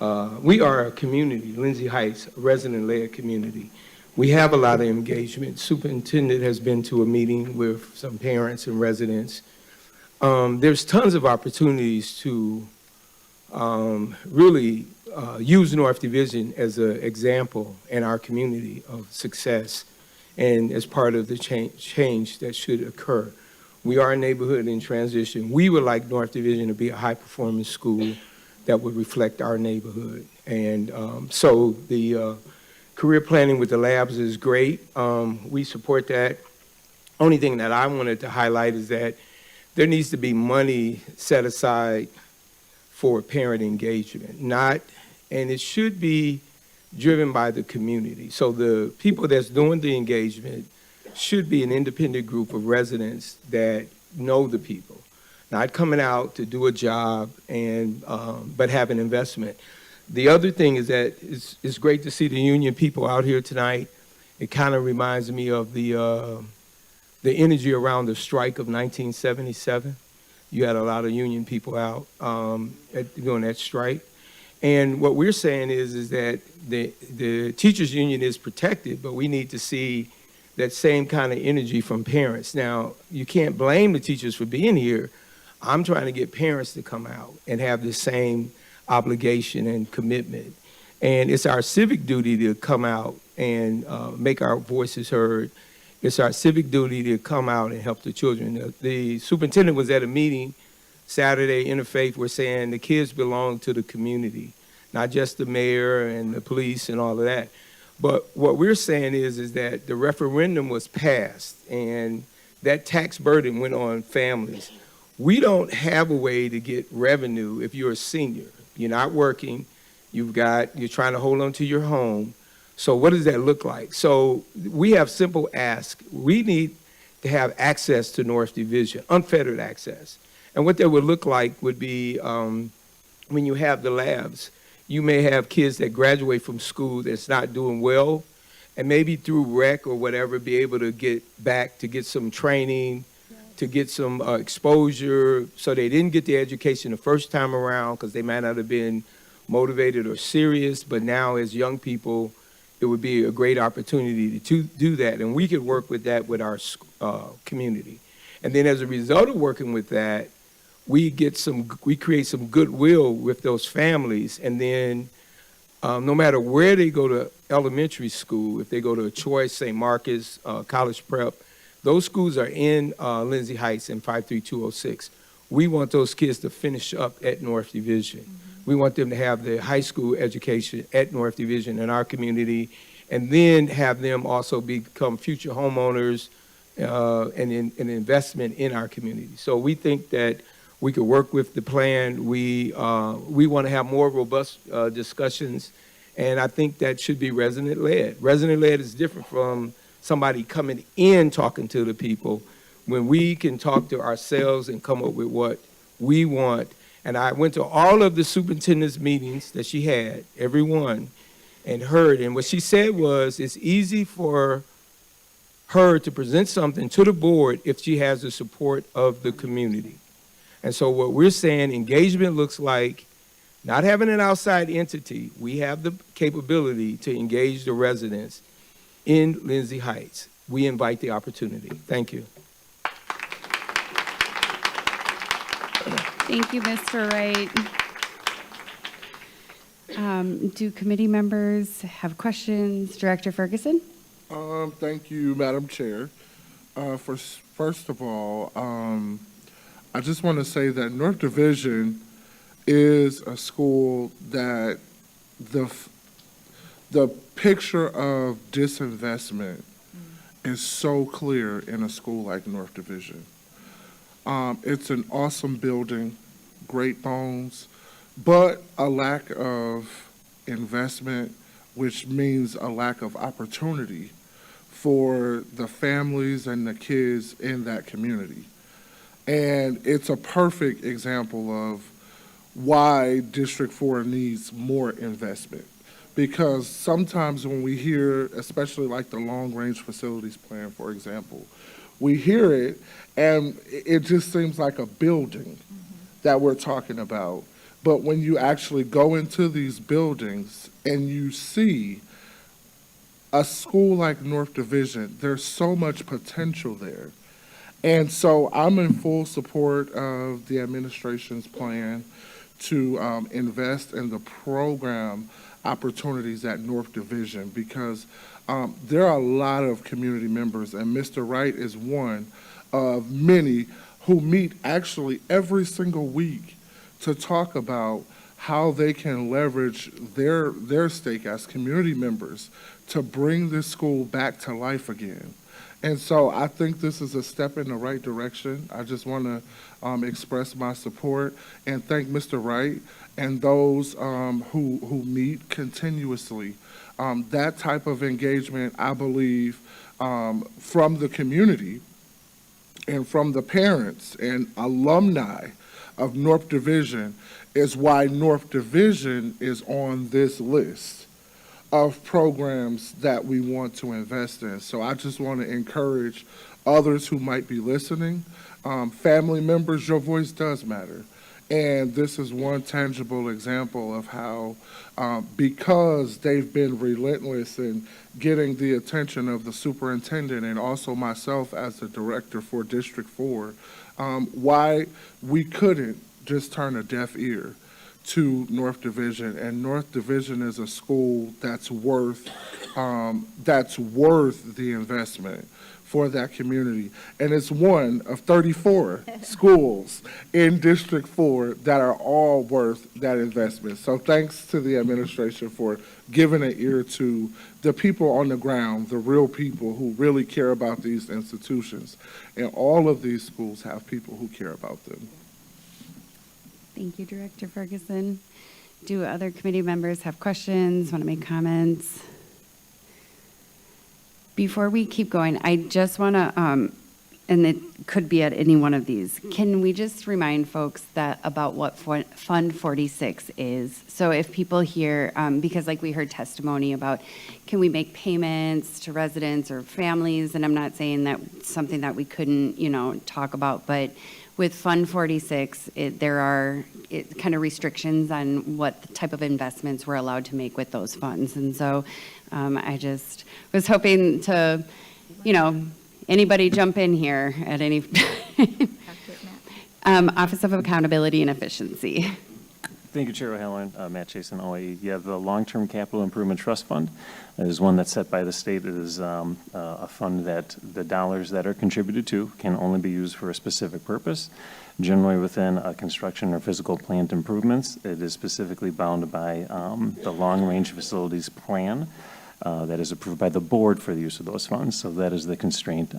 [SPEAKER 16] a community, Lindsay Heights, a resident-led community. We have a lot of engagement. Superintendent has been to a meeting with some parents and residents. There's tons of opportunities to really use North Division as an example in our community of success and as part of the change that should occur. We are a neighborhood in transition. We would like North Division to be a high-performance school that would reflect our neighborhood. And so the career planning with the labs is great. We support that. Only thing that I wanted to highlight is that there needs to be money set aside for parent engagement, and it should be driven by the community. So the people that's doing the engagement should be an independent group of residents that know the people, not coming out to do a job but have an investment. The other thing is that it's great to see the union people out here tonight. It kind of reminds me of the energy around the strike of 1977. You had a lot of union people out doing that strike. And what we're saying is that the teachers union is protected, but we need to see that same kind of energy from parents. Now, you can't blame the teachers for being here. I'm trying to get parents to come out and have the same obligation and commitment. And it's our civic duty to come out and make our voices heard. It's our civic duty to come out and help the children. The superintendent was at a meeting Saturday, Interfaith, we're saying the kids belong to the community, not just the mayor and the police and all of that. But what we're saying is that the referendum was passed and that tax burden went on families. We don't have a way to get revenue if you're a senior. You're not working, you're trying to hold on to your home. So what does that look like? So we have simple ask. We need to have access to North Division, unfettered access. And what that would look like would be when you have the labs, you may have kids that graduate from school that's not doing well, and maybe through rec or whatever, be able to get back to get some training, to get some exposure, so they didn't get the education the first time around because they might not have been motivated or serious, but now as young people, it would be a great opportunity to do that, and we could work with that with our community. And then as a result of working with that, we create some goodwill with those families, and then no matter where they go to elementary school, if they go to a Choice, St. Marcus, College Prep, those schools are in Lindsay Heights in 53206. We want those kids to finish up at North Division. Mm-hmm. We want them to have their high school education at North Division in our community, and then have them also become future homeowners and an investment in our community. So we think that we could work with the plan. We want to have more robust discussions, and I think that should be resident-led. Resident-led is different from somebody coming in talking to the people. When we can talk to ourselves and come up with what we want. And I went to all of the superintendent's meetings that she had, every one, and heard. And what she said was, it's easy for her to present something to the board if she has the support of the community. And so what we're saying, engagement looks like not having an outside entity. We have the capability to engage the residents in Lindsay Heights. We invite the opportunity. Thank you.
[SPEAKER 1] Thank you, Mr. Wright. Do committee members have questions? Director Ferguson?
[SPEAKER 12] Thank you, Madam Chair. First of all, I just want to say that North Division is a school that the picture of disinvestment is so clear in a school like North Division. It's an awesome building, great bones, but a lack of investment, which means a lack of opportunity for the families and the kids in that community. And it's a perfect example of why District 4 needs more investment. Because sometimes when we hear, especially like the long-range facilities plan, for example, we hear it and it just seems like a building that we're talking about. But when you actually go into these buildings and you see a school like North Division, there's so much potential there. And so I'm in full support of the administration's plan to invest in the program opportunities at North Division, because there are a lot of community members, and Mr. Wright is one of many who meet actually every single week to talk about how they can leverage their stake as community members to bring this school back to life again. And so I think this is a step in the right direction. I just want to express my support and thank Mr. Wright and those who meet continuously. That type of engagement, I believe, from the community and from the parents and alumni of North Division is why North Division is on this list of programs that we want to invest in. So I just want to encourage others who might be listening Family members, your voice does matter. And this is one tangible example of how, because they've been relentless in getting the attention of the superintendent and also myself as the director for District 4, why we couldn't just turn a deaf ear to North Division. And North Division is a school that's worth the investment for that community. And it's one of 34 schools in District 4 that are all worth that investment. So thanks to the administration for giving an ear to the people on the ground, the real people who really care about these institutions. And all of these schools have people who care about them.
[SPEAKER 1] Thank you, Director Ferguson. Do other committee members have questions, want to make comments? Before we keep going, I just want to, and it could be at any one of these, can we just remind folks that about what Fund 46 is? So if people hear, because like we heard testimony about, can we make payments to residents or families? And I'm not saying that something that we couldn't, talk about, but with Fund 46, there are kind of restrictions on what type of investments we're allowed to make with those funds. And so I just was hoping to, anybody jump in here at any Office of Accountability and Efficiency.
[SPEAKER 17] Thank you, Chair O'Halloran. Matt Chason, OAE. You have the Long-Term Capital Improvement Trust Fund. It is one that's set by the state. It is a fund that the dollars that are contributed to can only be used for a specific purpose, generally within a construction or physical plant improvements. It is specifically bound by the Long-Range Facilities Plan that is approved by the board for the use of those funds. So that is the constraint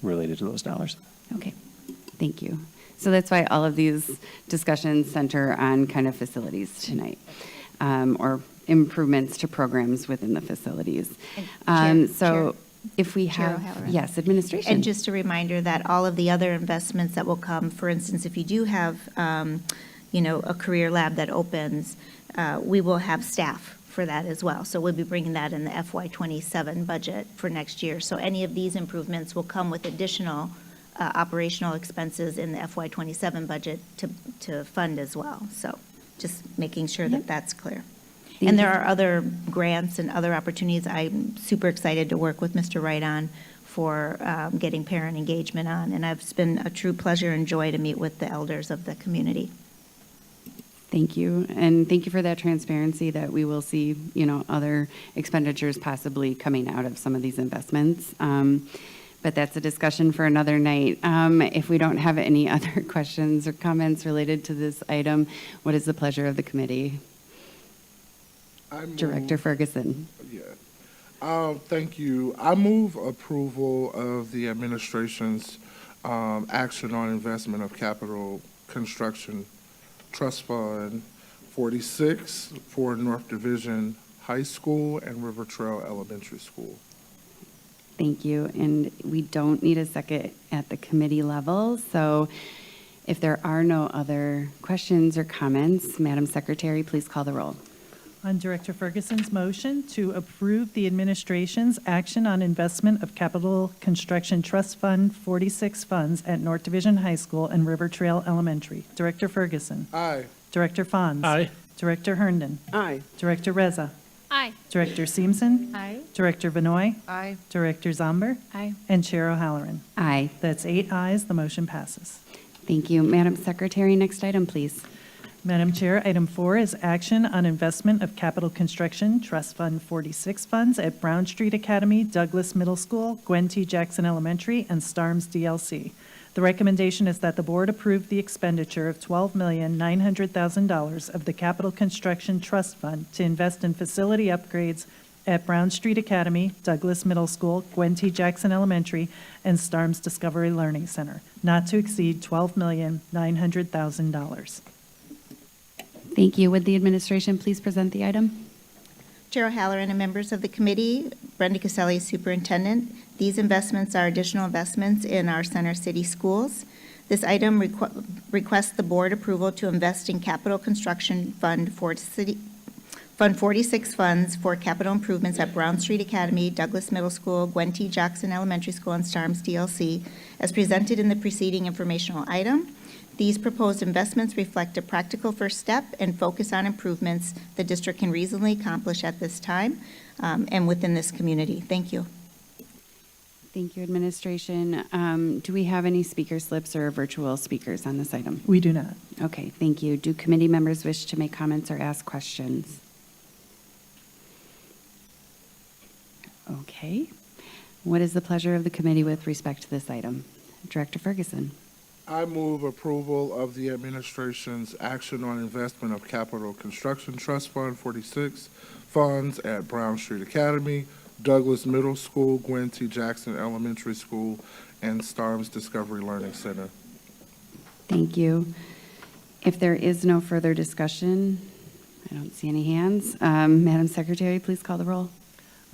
[SPEAKER 17] related to those dollars.
[SPEAKER 1] Okay, thank you. So that's why all of these discussions center on kind of facilities tonight, or improvements to programs within the facilities.
[SPEAKER 3] Chair,
[SPEAKER 1] if we
[SPEAKER 3] Chair
[SPEAKER 1] have,
[SPEAKER 3] O'Halloran.
[SPEAKER 1] yes, administration.
[SPEAKER 3] And just a reminder that all of the other investments that will come, for instance, if you do have, a career lab that opens, we will have staff for that as well. So we'll be bringing that in the FY27 budget for next year. So any of these improvements will come with additional operational expenses in the FY27 budget to fund as well. So just making sure that that's clear. And there are other grants and other opportunities. I'm super excited to work with Mr. Wright on for getting parent engagement on. And it's been a true pleasure and joy to meet with the elders of the community.
[SPEAKER 1] Thank you. And thank you for that transparency that we will see, other expenditures possibly coming out of some of these investments. But that's a discussion for another night. If we don't have any other questions or comments related to this item, what is the pleasure of the committee? Director Ferguson.
[SPEAKER 12] Yeah. Thank you. I move approval of the administration's action on investment of capital construction trust fund 46 for North Division High School and River Trail Elementary School.
[SPEAKER 1] Thank you. And we don't need a second at the committee level. So if there are no other questions or comments, Madam Secretary, please call the roll.
[SPEAKER 2] On Director Ferguson's motion to approve the administration's action on investment of capital construction trust fund 46 funds at North Division High School and River Trail Elementary. Director Ferguson.
[SPEAKER 12] Aye.
[SPEAKER 2] Director Fons.
[SPEAKER 16] Aye.
[SPEAKER 2] Director Herndon.
[SPEAKER 14] Aye.
[SPEAKER 2] Director Reza.
[SPEAKER 5] Aye.
[SPEAKER 2] Director Seamson.
[SPEAKER 4] Aye.
[SPEAKER 2] Director Vinoy.
[SPEAKER 11] Aye.
[SPEAKER 2] Director Zomber.
[SPEAKER 4] Aye.
[SPEAKER 2] And Chair O'Halloran.
[SPEAKER 1] Aye.
[SPEAKER 2] That's 8 ayes. The motion passes.
[SPEAKER 1] Thank you. Madam Secretary, next item, please.
[SPEAKER 2] Madam Chair, item 4 is action on investment of capital construction trust fund 46 funds at Brown Street Academy, Douglas Middle School, Gwen T. Jackson Elementary, and Starms DLC. The recommendation is that the board approve the expenditure of $12,900,000 of the capital construction trust fund to invest in facility upgrades at Brown Street Academy, Douglas Middle School, Gwen T. Jackson Elementary, and Starms Discovery Learning Center, not to exceed $12,900,000.
[SPEAKER 1] Thank you. Would the administration please present the item?
[SPEAKER 3] Chair O'Halloran and members of the committee, Brenda Caselli, Superintendent. These investments are additional investments in our Center City schools. This item requests the board approval to invest in capital construction fund Fund 46 funds for capital improvements at Brown Street Academy, Douglas Middle School, Gwen T. Jackson Elementary School, and Starms DLC, as presented in the preceding informational item. These proposed investments reflect a practical first step and focus on improvements the district can reasonably accomplish at this time and within this community. Thank you.
[SPEAKER 1] Thank you, administration. Do we have any speaker slips or virtual speakers on this item?
[SPEAKER 2] We do not.
[SPEAKER 1] Okay, thank you. Do committee members wish to make comments or ask questions? Okay. What is the pleasure of the committee with respect to this item? Director Ferguson.
[SPEAKER 12] I move approval of the administration's action on investment of Capital Construction Trust Fund 46 funds at Brown Street Academy, Douglas Middle School, Gwen T. Jackson Elementary School, and Starms Discovery Learning Center.
[SPEAKER 1] Thank you. If there is no further discussion, I don't see any hands. Madam Secretary, please call the roll.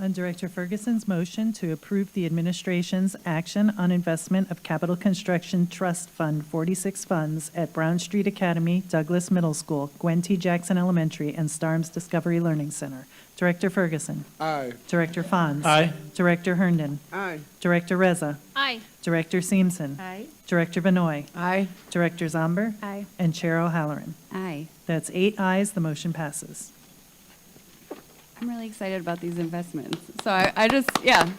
[SPEAKER 2] On Director Ferguson's motion to approve the administration's action on investment of Capital Construction Trust Fund 46 funds at Brown Street Academy, Douglas Middle School, Gwen T. Jackson Elementary, and Starms Discovery Learning Center. Director Ferguson.
[SPEAKER 12] Aye.
[SPEAKER 2] Director Fons.
[SPEAKER 16] Aye.
[SPEAKER 2] Director Herndon.
[SPEAKER 14] Aye.
[SPEAKER 2] Director Reza.
[SPEAKER 5] Aye.
[SPEAKER 2] Director Seamson.
[SPEAKER 3] Aye.
[SPEAKER 2] Director Benoit.
[SPEAKER 11] Aye.
[SPEAKER 2] Director Zomber.
[SPEAKER 5] Aye.
[SPEAKER 2] And Chair O'Halloran.
[SPEAKER 1] Aye.
[SPEAKER 2] That's 8 ayes, the motion passes.
[SPEAKER 1] I'm really excited about these investments. So I just,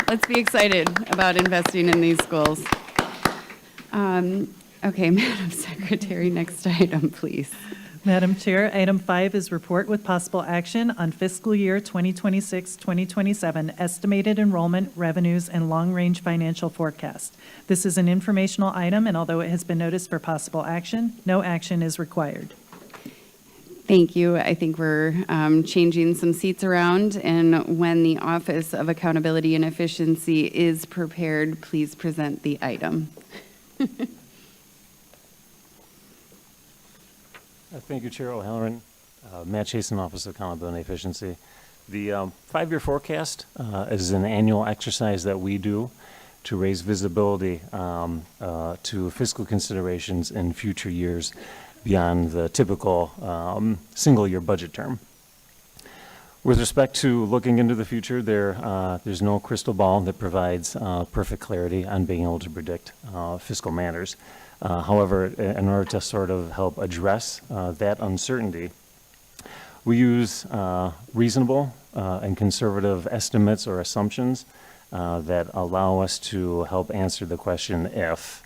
[SPEAKER 1] let's be excited about investing in these schools. Okay, Madam Secretary, next item, please.
[SPEAKER 2] Madam Chair, item 5 is report with possible action on fiscal year 2026-2027 estimated enrollment, revenues, and long-range financial forecast. This is an informational item, and although it has been noticed for possible action, no action is required.
[SPEAKER 1] Thank you. I think we're changing some seats around, and when the Office of Accountability and Efficiency is prepared, please present the item.
[SPEAKER 17] Thank you, Chair O'Halloran. Matt Chasen, Office of Accountability and Efficiency. The 5-year forecast is an annual exercise that we do to raise visibility to fiscal considerations in future years beyond the typical single-year budget term. With respect to looking into the future, there's no crystal ball that provides perfect clarity on being able to predict fiscal matters. However, in order to sort of help address that uncertainty, we use reasonable and conservative estimates or assumptions that allow us to help answer the question if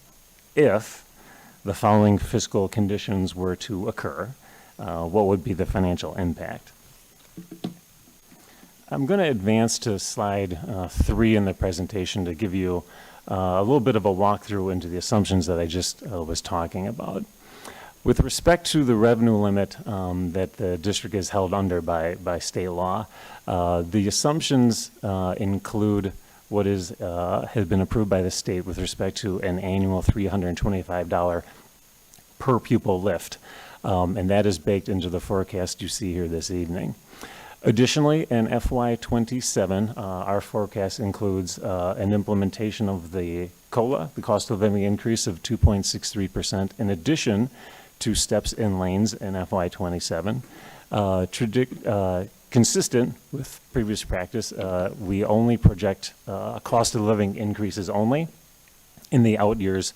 [SPEAKER 17] the following fiscal conditions were to occur, what would be the financial impact? I'm going to advance to slide 3 in the presentation to give you a little bit of a walkthrough into the assumptions that I just was talking about. With respect to the revenue limit that the district is held under by state law, the assumptions include what has been approved by the state with respect to an annual $325 per pupil lift, and that is baked into the forecast you see here this evening. Additionally, in FY27, our forecast includes an implementation of the COLA, the cost of living increase of 2.63%, in addition to steps in lanes in FY27. Consistent with previous practice, we only project cost of living increases only in the out years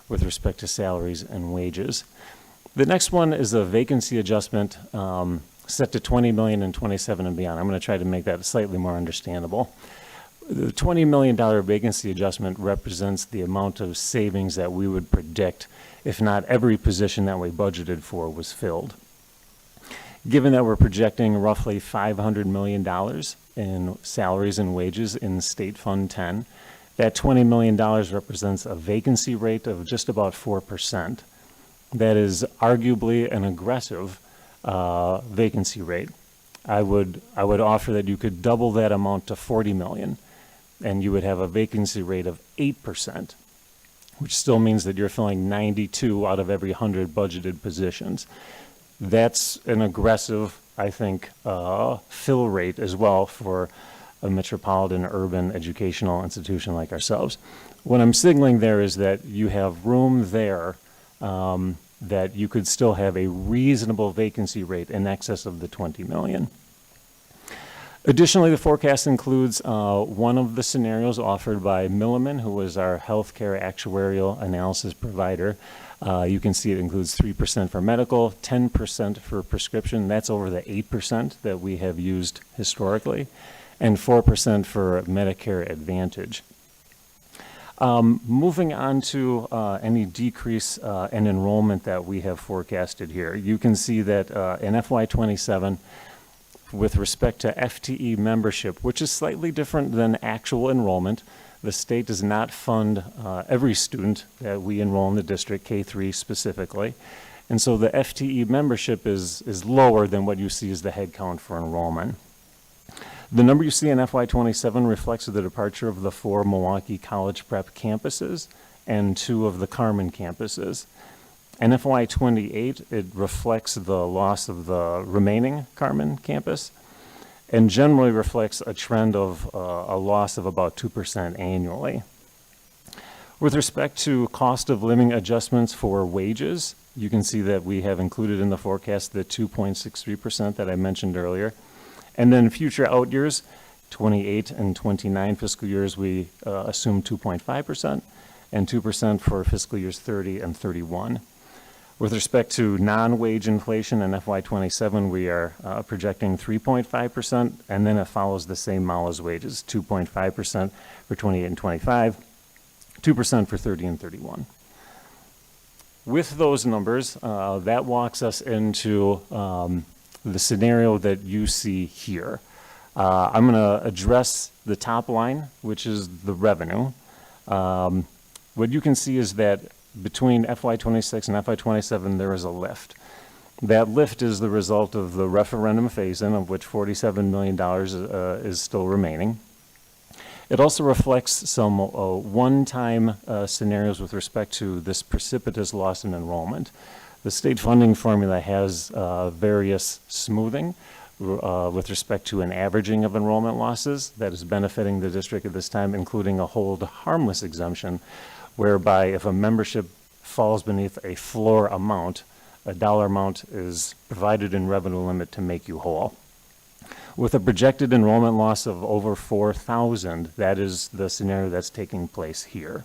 [SPEAKER 17] with respect to salaries and wages. The next one is a vacancy adjustment set to $20 million in 27 and beyond. I'm going to try to make that slightly more understandable. The $20 million vacancy adjustment represents the amount of savings that we would predict if not every position that we budgeted for was filled. Given that we're projecting roughly $500 million in salaries and wages in State Fund 10, that $20 million represents a vacancy rate of just about 4%. That is arguably an aggressive vacancy rate. I would offer that you could double that amount to $40 million, and you would have a vacancy rate of 8%, which still means that you're filling 92 out of every 100 budgeted positions. That's an aggressive, I think, fill rate as well for a metropolitan urban educational institution like ourselves. What I'm signaling there is that you have room there that you could still have a reasonable vacancy rate in excess of the 20 million. Additionally, the forecast includes one of the scenarios offered by Milliman, who was our healthcare actuarial analysis provider. You can see it includes 3% for medical, 10% for prescription. That's over the 8% that we have used historically, and 4% for Medicare Advantage. Moving on to any decrease in enrollment that we have forecasted here. You can see that in FY27, with respect to FTE membership, which is slightly different than actual enrollment, the state does not fund every student that we enroll in the district, K-3 specifically. And so the FTE membership is lower than what you see as the head count for enrollment. The number you see in FY27 reflects the departure of the 4 Milwaukee College Prep campuses and 2 of the Carmen campuses. In FY28, it reflects the loss of the remaining Carmen campus and generally reflects a trend of a loss of about 2% annually. With respect to cost of living adjustments for wages, you can see that we have included in the forecast the 2.63% that I mentioned earlier. And then future out years, 28 and 29 fiscal years, we assume 2.5% and 2% for fiscal years 30 and 31. With respect to non-wage inflation in FY27, we are projecting 3.5%, and then it follows the same model as wages, 2.5% for 28 and 25, 2% for 30 and 31. With those numbers, that walks us into the scenario that you see here. I'm going to address the top line, which is the revenue. What you can see is that between FY26 and FY27, there is a lift. That lift is the result of the referendum phase-in, of which $47 million is still remaining. It also reflects some one-time scenarios with respect to this precipitous loss in enrollment. The state funding formula has various smoothing with respect to an averaging of enrollment losses that is benefiting the district at this time, including a hold harmless exemption, whereby if a membership falls beneath a floor amount, a dollar amount is provided in revenue limit to make you whole. With a projected enrollment loss of over 4,000, that is the scenario that's taking place here.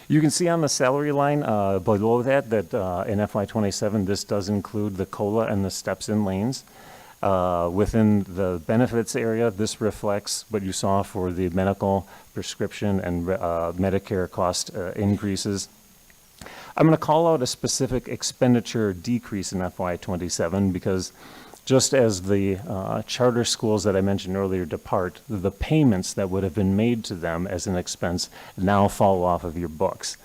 [SPEAKER 17] You can see on the salary line below that in FY27, this does include the COLA and the steps-in lanes. Within the benefits area, this reflects what you saw for the medical, prescription, and Medicare cost increases. I'm going to call out a specific expenditure decrease in FY27 because just as the charter schools that I mentioned earlier depart, the payments that would have been made to them as an expense now fall off of your books.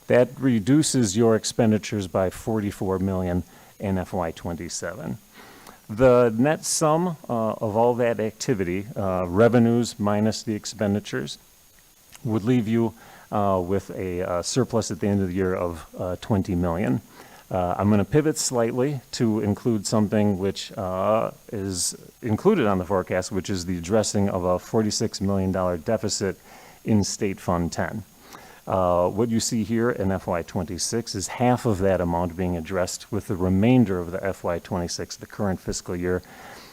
[SPEAKER 17] That reduces your expenditures by $44 million in FY27. The net sum of all that activity, revenues minus the expenditures, would leave you with a surplus at the end of the year of $20 million. I'm going to pivot slightly to include something which is included on the forecast, which is the addressing of a $46 million deficit in State Fund 10. What you see here in FY26 is half of that amount being addressed with the remainder of the FY26, the current fiscal year,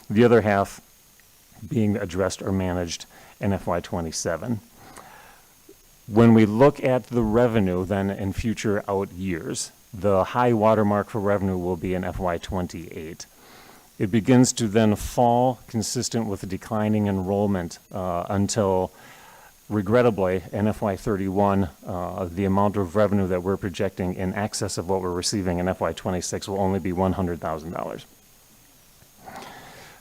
[SPEAKER 17] the other half being addressed or managed in FY27. When we look at the revenue then in future out years, the high watermark for revenue will be in FY28. It begins to then fall consistent with the declining enrollment until, regrettably, in FY31, the amount of revenue that we're projecting in excess of what we're receiving in FY26 will only be $100,000.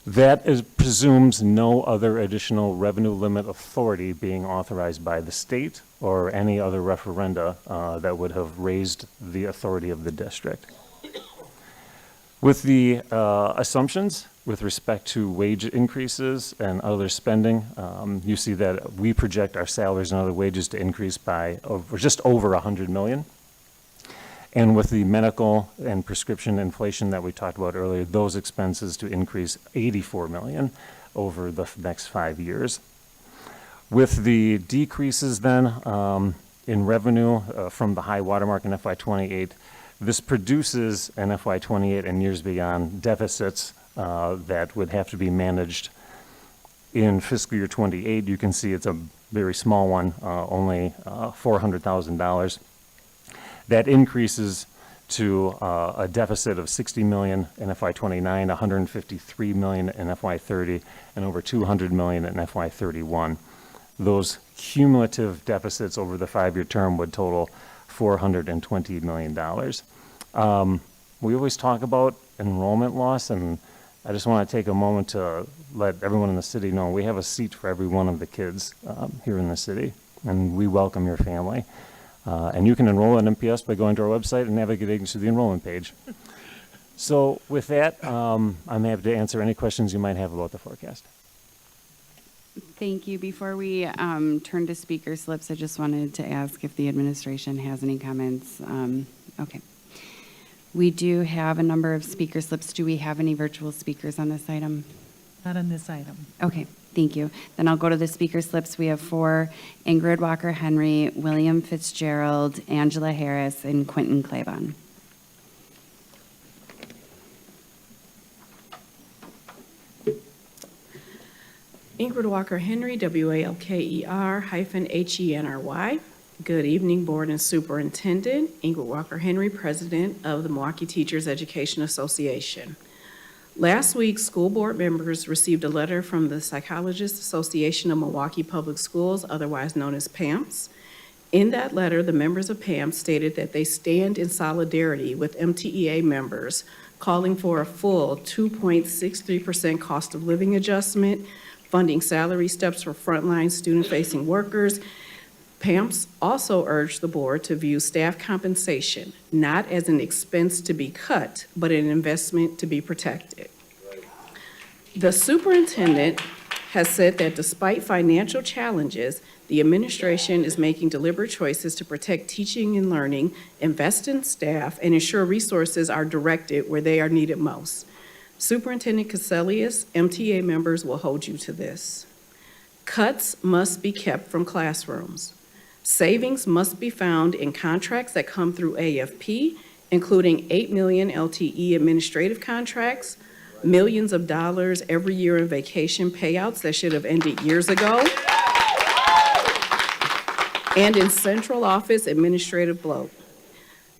[SPEAKER 17] That presumes no other additional revenue limit authority being authorized by the state or any other referenda that would have raised the authority of the district. With the assumptions with respect to wage increases and other spending, you see that we project our salaries and other wages to increase by just over $100 million. And with the medical and prescription inflation that we talked about earlier, those expenses to increase $84 million over the next 5 years. With the decreases then in revenue from the high watermark in FY28, this produces in FY28 and years beyond deficits that would have to be managed in fiscal year '28, you can see it's a very small one, only $400,000. That increases to a deficit of $60 million in FY29, $153 million in FY30, and over $200 million in FY31. Those cumulative deficits over the 5-year term would total $420 million. We always talk about enrollment loss, and I just want to take a moment to let everyone in the city know we have a seat for every one of the kids here in the city, and we welcome your family. And you can enroll in MPS by going to our website and navigating to the enrollment page. So with that, I'm happy to answer any questions you might have about the forecast.
[SPEAKER 1] Thank you. Before we turn to speaker slips, I just wanted to ask if the administration has any comments. Okay. We do have a number of speaker slips. Do we have any virtual speakers on this item?
[SPEAKER 2] Not on this item.
[SPEAKER 1] Okay, thank you. Then I'll go to the speaker slips. We have 4: Ingrid Walker-Henry, William Fitzgerald, Angela Harris, and Quentin Claiborne.
[SPEAKER 10] Ingrid Walker-Henry, WALKER-HENRY. Good evening, Board and Superintendent. Ingrid Walker-Henry, President of the Milwaukee Teachers Education Association. Last week, school board members received a letter from the Psychologists Association of Milwaukee Public Schools, otherwise known as PAMPS. In that letter, the members of PAMPS stated that they stand in solidarity with MTEA members, calling for a full 2.63% cost of living adjustment, funding salary steps for frontline student-facing workers. PAMPS also urged the board to view staff compensation not as an expense to be cut, but an investment to be protected. The superintendent has said that despite financial challenges, the administration is making deliberate choices to protect teaching and learning, invest in staff, and ensure resources are directed where they are needed most. Superintendent Caselius, MTA members will hold you to this. Cuts must be kept from classrooms. Savings must be found in contracts that come through AFP, including 8 million LTE administrative contracts, millions of dollars every year in vacation payouts that should have ended years ago, and in central office administrative bloat.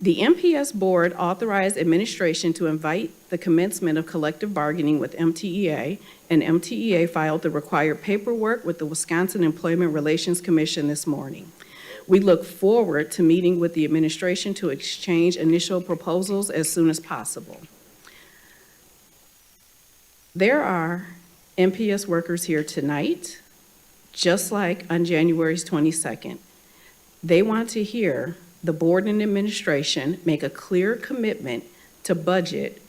[SPEAKER 10] The MPS board authorized administration to invite the commencement of collective bargaining with MTEA, and MTEA filed the required paperwork with the Wisconsin Employment Relations Commission this morning. We look forward to meeting with the administration to exchange initial proposals as soon as possible. There are MPS workers here tonight, just like on January 22nd. They want to hear the board and administration make a clear commitment to budget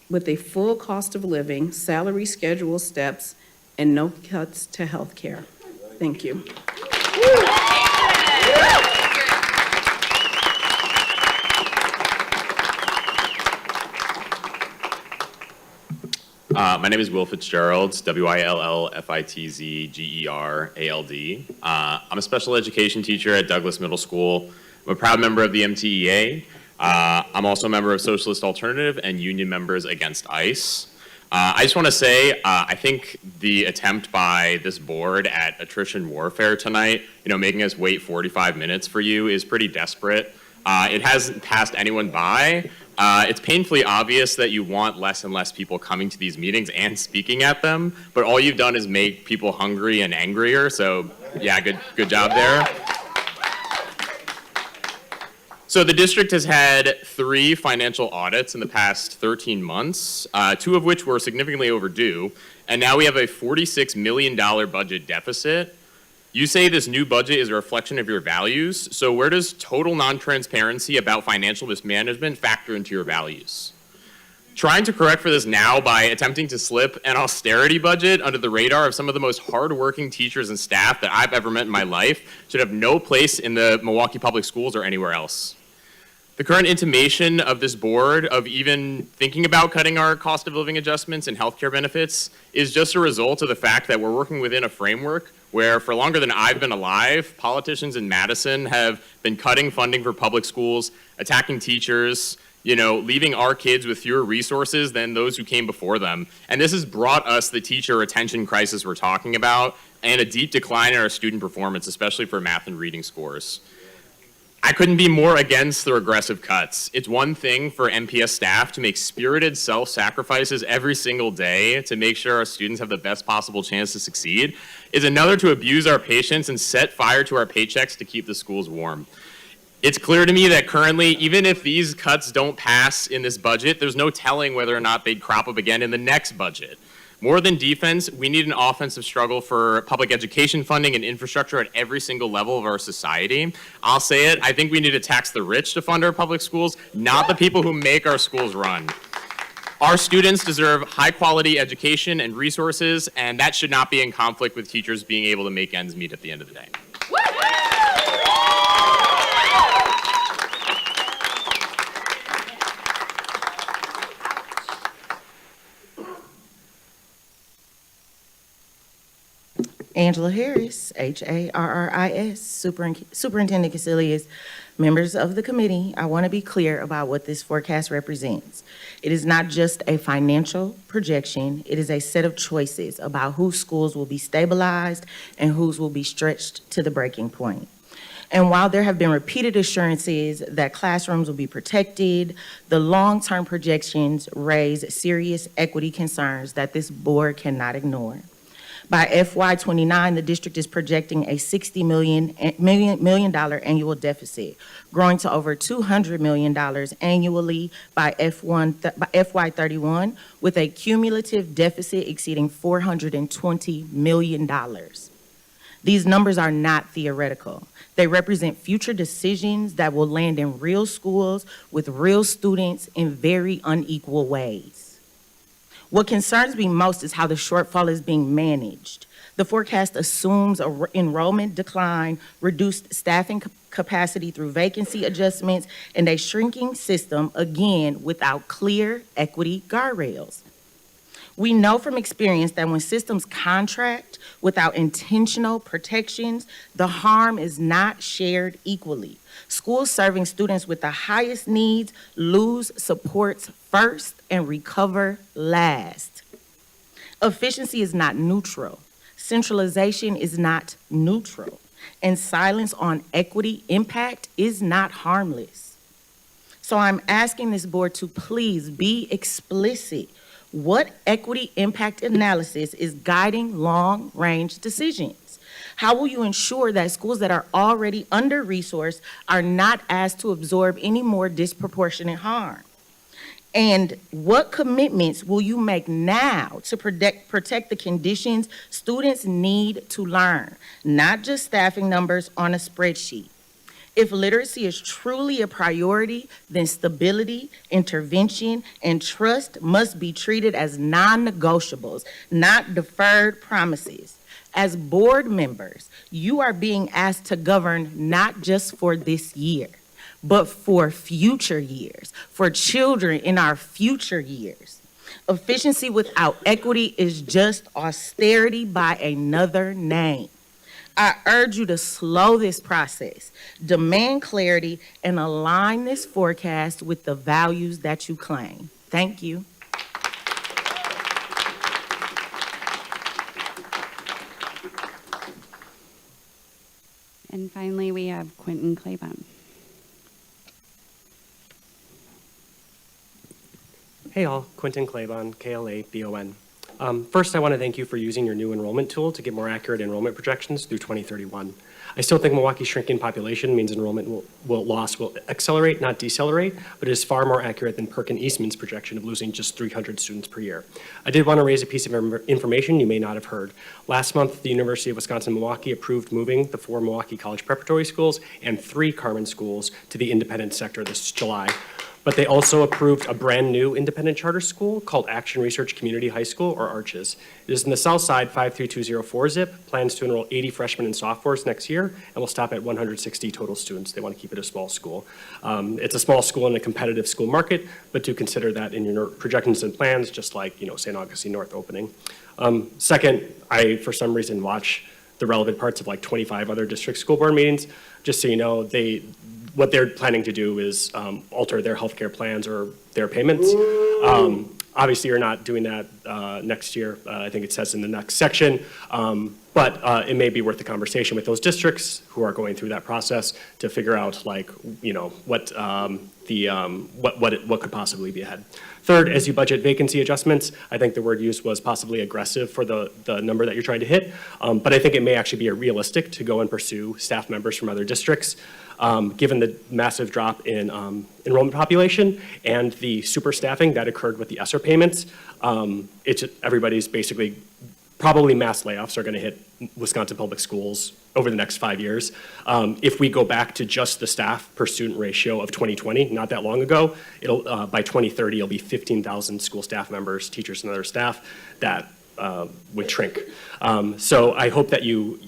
[SPEAKER 10] with a full cost of living, salary schedule steps, and no cuts to health care. Thank you.
[SPEAKER 18] My name is Will Fitzgerald, WILLFITZGERALD. I'm a special education teacher at Douglas Middle School. I'm a proud member of the MTEA. I'm also a member of Socialist Alternative and union members against ICE. I just want to say, I think the attempt by this board at attrition warfare tonight, making us wait 45 minutes for you is pretty desperate. It hasn't passed anyone by. It's painfully obvious that you want less and less people coming to these meetings and speaking at them, but all you've done is make people hungry and angrier, so yeah, good job there. So the district has had 3 financial audits in the past 13 months, 2 of which were significantly overdue, and now we have a $46 million budget deficit. You say this new budget is a reflection of your values, so where does total non-transparency about financial mismanagement factor into your values? Trying to correct for this now by attempting to slip an austerity budget under the radar of some of the most hardworking teachers and staff that I've ever met in my life should have no place in the Milwaukee Public Schools or anywhere else. The current intimation of this board of even thinking about cutting our cost of living adjustments and healthcare benefits is just a result of the fact that we're working within a framework where for longer than I've been alive, politicians in Madison have been cutting funding for public schools, attacking teachers, leaving our kids with fewer resources than those who came before them. And this has brought us the teacher retention crisis we're talking about and a deep decline in our student performance, especially for math and reading scores. I couldn't be more against the regressive cuts. It's one thing for MPS staff to make spirited self-sacrifices every single day to make sure our students have the best possible chance to succeed. It's another to abuse our patience and set fire to our paychecks to keep the schools warm. It's clear to me that currently, even if these cuts don't pass in this budget, there's no telling whether or not they'd crop up again in the next budget. More than defense, we need an offensive struggle for public education funding and infrastructure at every single level of our society. I'll say it, I think we need to tax the rich to fund our public schools, not the people who make our schools run. Our students deserve high-quality education and resources, and that should not be in conflict with teachers being able to make ends meet at the end of the day.
[SPEAKER 9] Angela Harris, Harris, Superintendent Casilius, members of the committee, I want to be clear about what this forecast represents. It is not just a financial projection, it is a set of choices about whose schools will be stabilized and whose will be stretched to the breaking point. And while there have been repeated assurances that classrooms will be protected, the long-term projections raise serious equity concerns that this board cannot ignore. By FY29, the district is projecting a $60 million annual deficit, growing to over $200 million annually by FY31, with a cumulative deficit exceeding $420 million. These numbers are not theoretical. They represent future decisions that will land in real schools with real students in very unequal ways. What concerns me most is how the shortfall is being managed. The forecast assumes an enrollment decline, reduced staffing capacity through vacancy adjustments, and a shrinking system, again, without clear equity guardrails. We know from experience that when systems contract without intentional protections, the harm is not shared equally. Schools serving students with the highest needs lose supports first and recover last. Efficiency is not neutral. Centralization is not neutral. And silence on equity impact is not harmless. So I'm asking this board to please be explicit. What equity impact analysis is guiding long-range decisions? How will you ensure that schools that are already under-resourced are not asked to absorb any more disproportionate harm? And what commitments will you make now to protect the conditions students need to learn, not just staffing numbers on a spreadsheet? If literacy is truly a priority, then stability, intervention, and trust must be treated as non-negotiables, not deferred promises. As board members, you are being asked to govern not just for this year, but for future years, for children in our future years. Efficiency without equity is just austerity by another name. I urge you to slow this process, demand clarity, and align this forecast with the values that you claim. Thank you.
[SPEAKER 1] And finally, we have Quentin Claybon.
[SPEAKER 19] Hey all, Quentin Claybon, KLA-BON. First, I want to thank you for using your new enrollment tool to get more accurate enrollment projections through 2031. I still think Milwaukee's shrinking population means enrollment loss will accelerate, not decelerate, but it is far more accurate than Perkin Eastman's projection of losing just 300 students per year. I did want to raise a piece of information you may not have heard. Last month, the University of Wisconsin-Milwaukee approved moving the 4 Milwaukee College preparatory schools and 3 Carmen schools to the independent sector this July. But they also approved a brand new independent charter school called Action Research Community High School, or ARCHES. It is in the South Side 53204 zip, plans to enroll 80 freshmen and sophomores next year, and will stop at 160 total students. They want to keep it a small school. It's a small school in a competitive school market, but do consider that in your projections and plans, just like St. Augustine North opening. Second, I, for some reason, watch the relevant parts of like 25 other district school board meetings. Just so you know, what they're planning to do is alter their healthcare plans or their payments. Obviously, you're not doing that next year. I think it says in the next section. But it may be worth the conversation with those districts who are going through that process to figure out, like, you know, what could possibly be ahead. Third, as you budget vacancy adjustments, I think the word used was possibly aggressive for the number that you're trying to hit. But I think it may actually be realistic to go and pursue staff members from other districts. Given the massive drop in enrollment population and the super staffing that occurred with the ESSER payments, everybody's basically, probably mass layoffs are going to hit Wisconsin public schools over the next 5 years. If we go back to just the staff per student ratio of 2020, not that long ago, by 2030, it'll be 15,000 school staff members, teachers and other staff that would shrink. So I hope that you,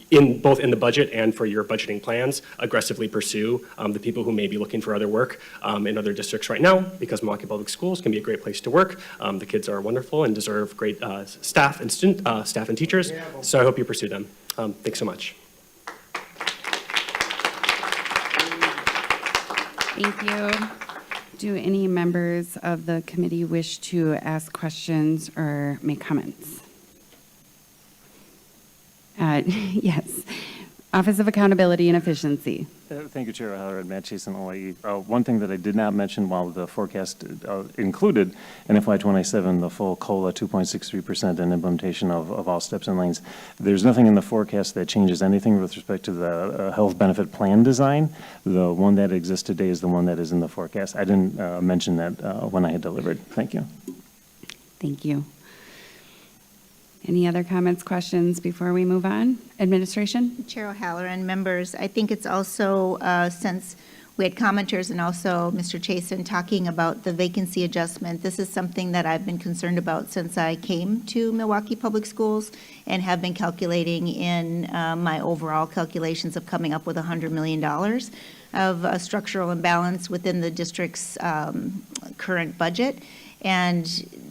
[SPEAKER 19] both in the budget and for your budgeting plans, aggressively pursue the people who may be looking for other work in other districts right now, because Milwaukee Public Schools can be a great place to work. The kids are wonderful and deserve great staff and teachers. So I hope you pursue them. Thanks so much.
[SPEAKER 1] Thank you. Do any members of the committee wish to ask questions or make comments? Yes. Office of Accountability and Efficiency.
[SPEAKER 17] Thank you, Chair O'Halloran, Matt Chasen, OIE. One thing that I did not mention while the forecast included in FY27 the full COLA 2.63% and implementation of all steps and lanes, there's nothing in the forecast that changes anything with respect to the health benefit plan design. The one that exists today is the one that is in the forecast. I didn't mention that when I had delivered. Thank you.
[SPEAKER 1] Thank you. Any other comments, questions before we move on? Administration?
[SPEAKER 3] Chair O'Halloran, members, I think it's also, since we had commenters and also Mr. Chasen talking about the vacancy adjustment, this is something that I've been concerned about since I came to Milwaukee Public Schools and have been calculating in my overall calculations of coming up with $100 million of structural imbalance within the district's current budget. And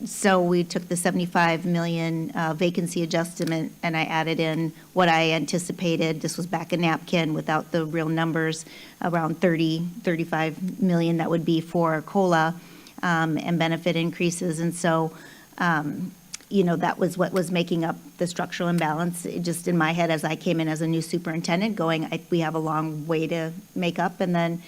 [SPEAKER 3] so we took the 75 million vacancy adjustment and I added in what I anticipated. This was back a napkin without the real numbers, around 35 million that would be for COLA and benefit increases. And so, you know, that was what was making up the structural imbalance. It just in my head, as I came in as a new superintendent going, we have a long way to make up. And then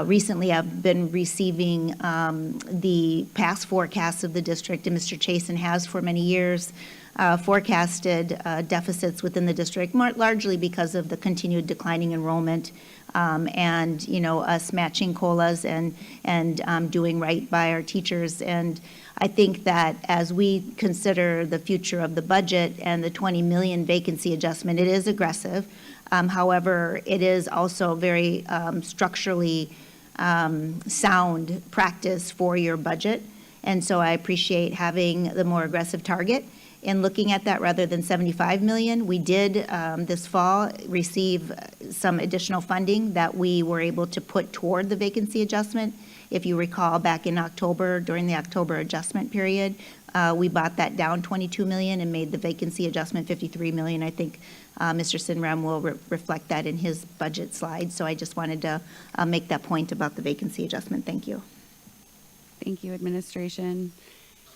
[SPEAKER 3] recently, I've been receiving the past forecasts of the district, and Mr. Chasen has for many years forecasted deficits within the district, largely because of the continued declining enrollment and, you know, us matching COLAs and doing right by our teachers. And I think that as we consider the future of the budget and the 20 million vacancy adjustment, it is aggressive. However, it is also very structurally sound practice for your budget. And so I appreciate having the more aggressive target in looking at that rather than 75 million. We did this fall receive some additional funding that we were able to put toward the vacancy adjustment. If you recall, back in October, during the October adjustment period, we bought that down 22 million and made the vacancy adjustment 53 million. I think Mr. Sinram will reflect that in his budget slide. So I just wanted to make that point about the vacancy adjustment. Thank you.
[SPEAKER 1] Thank you, Administration.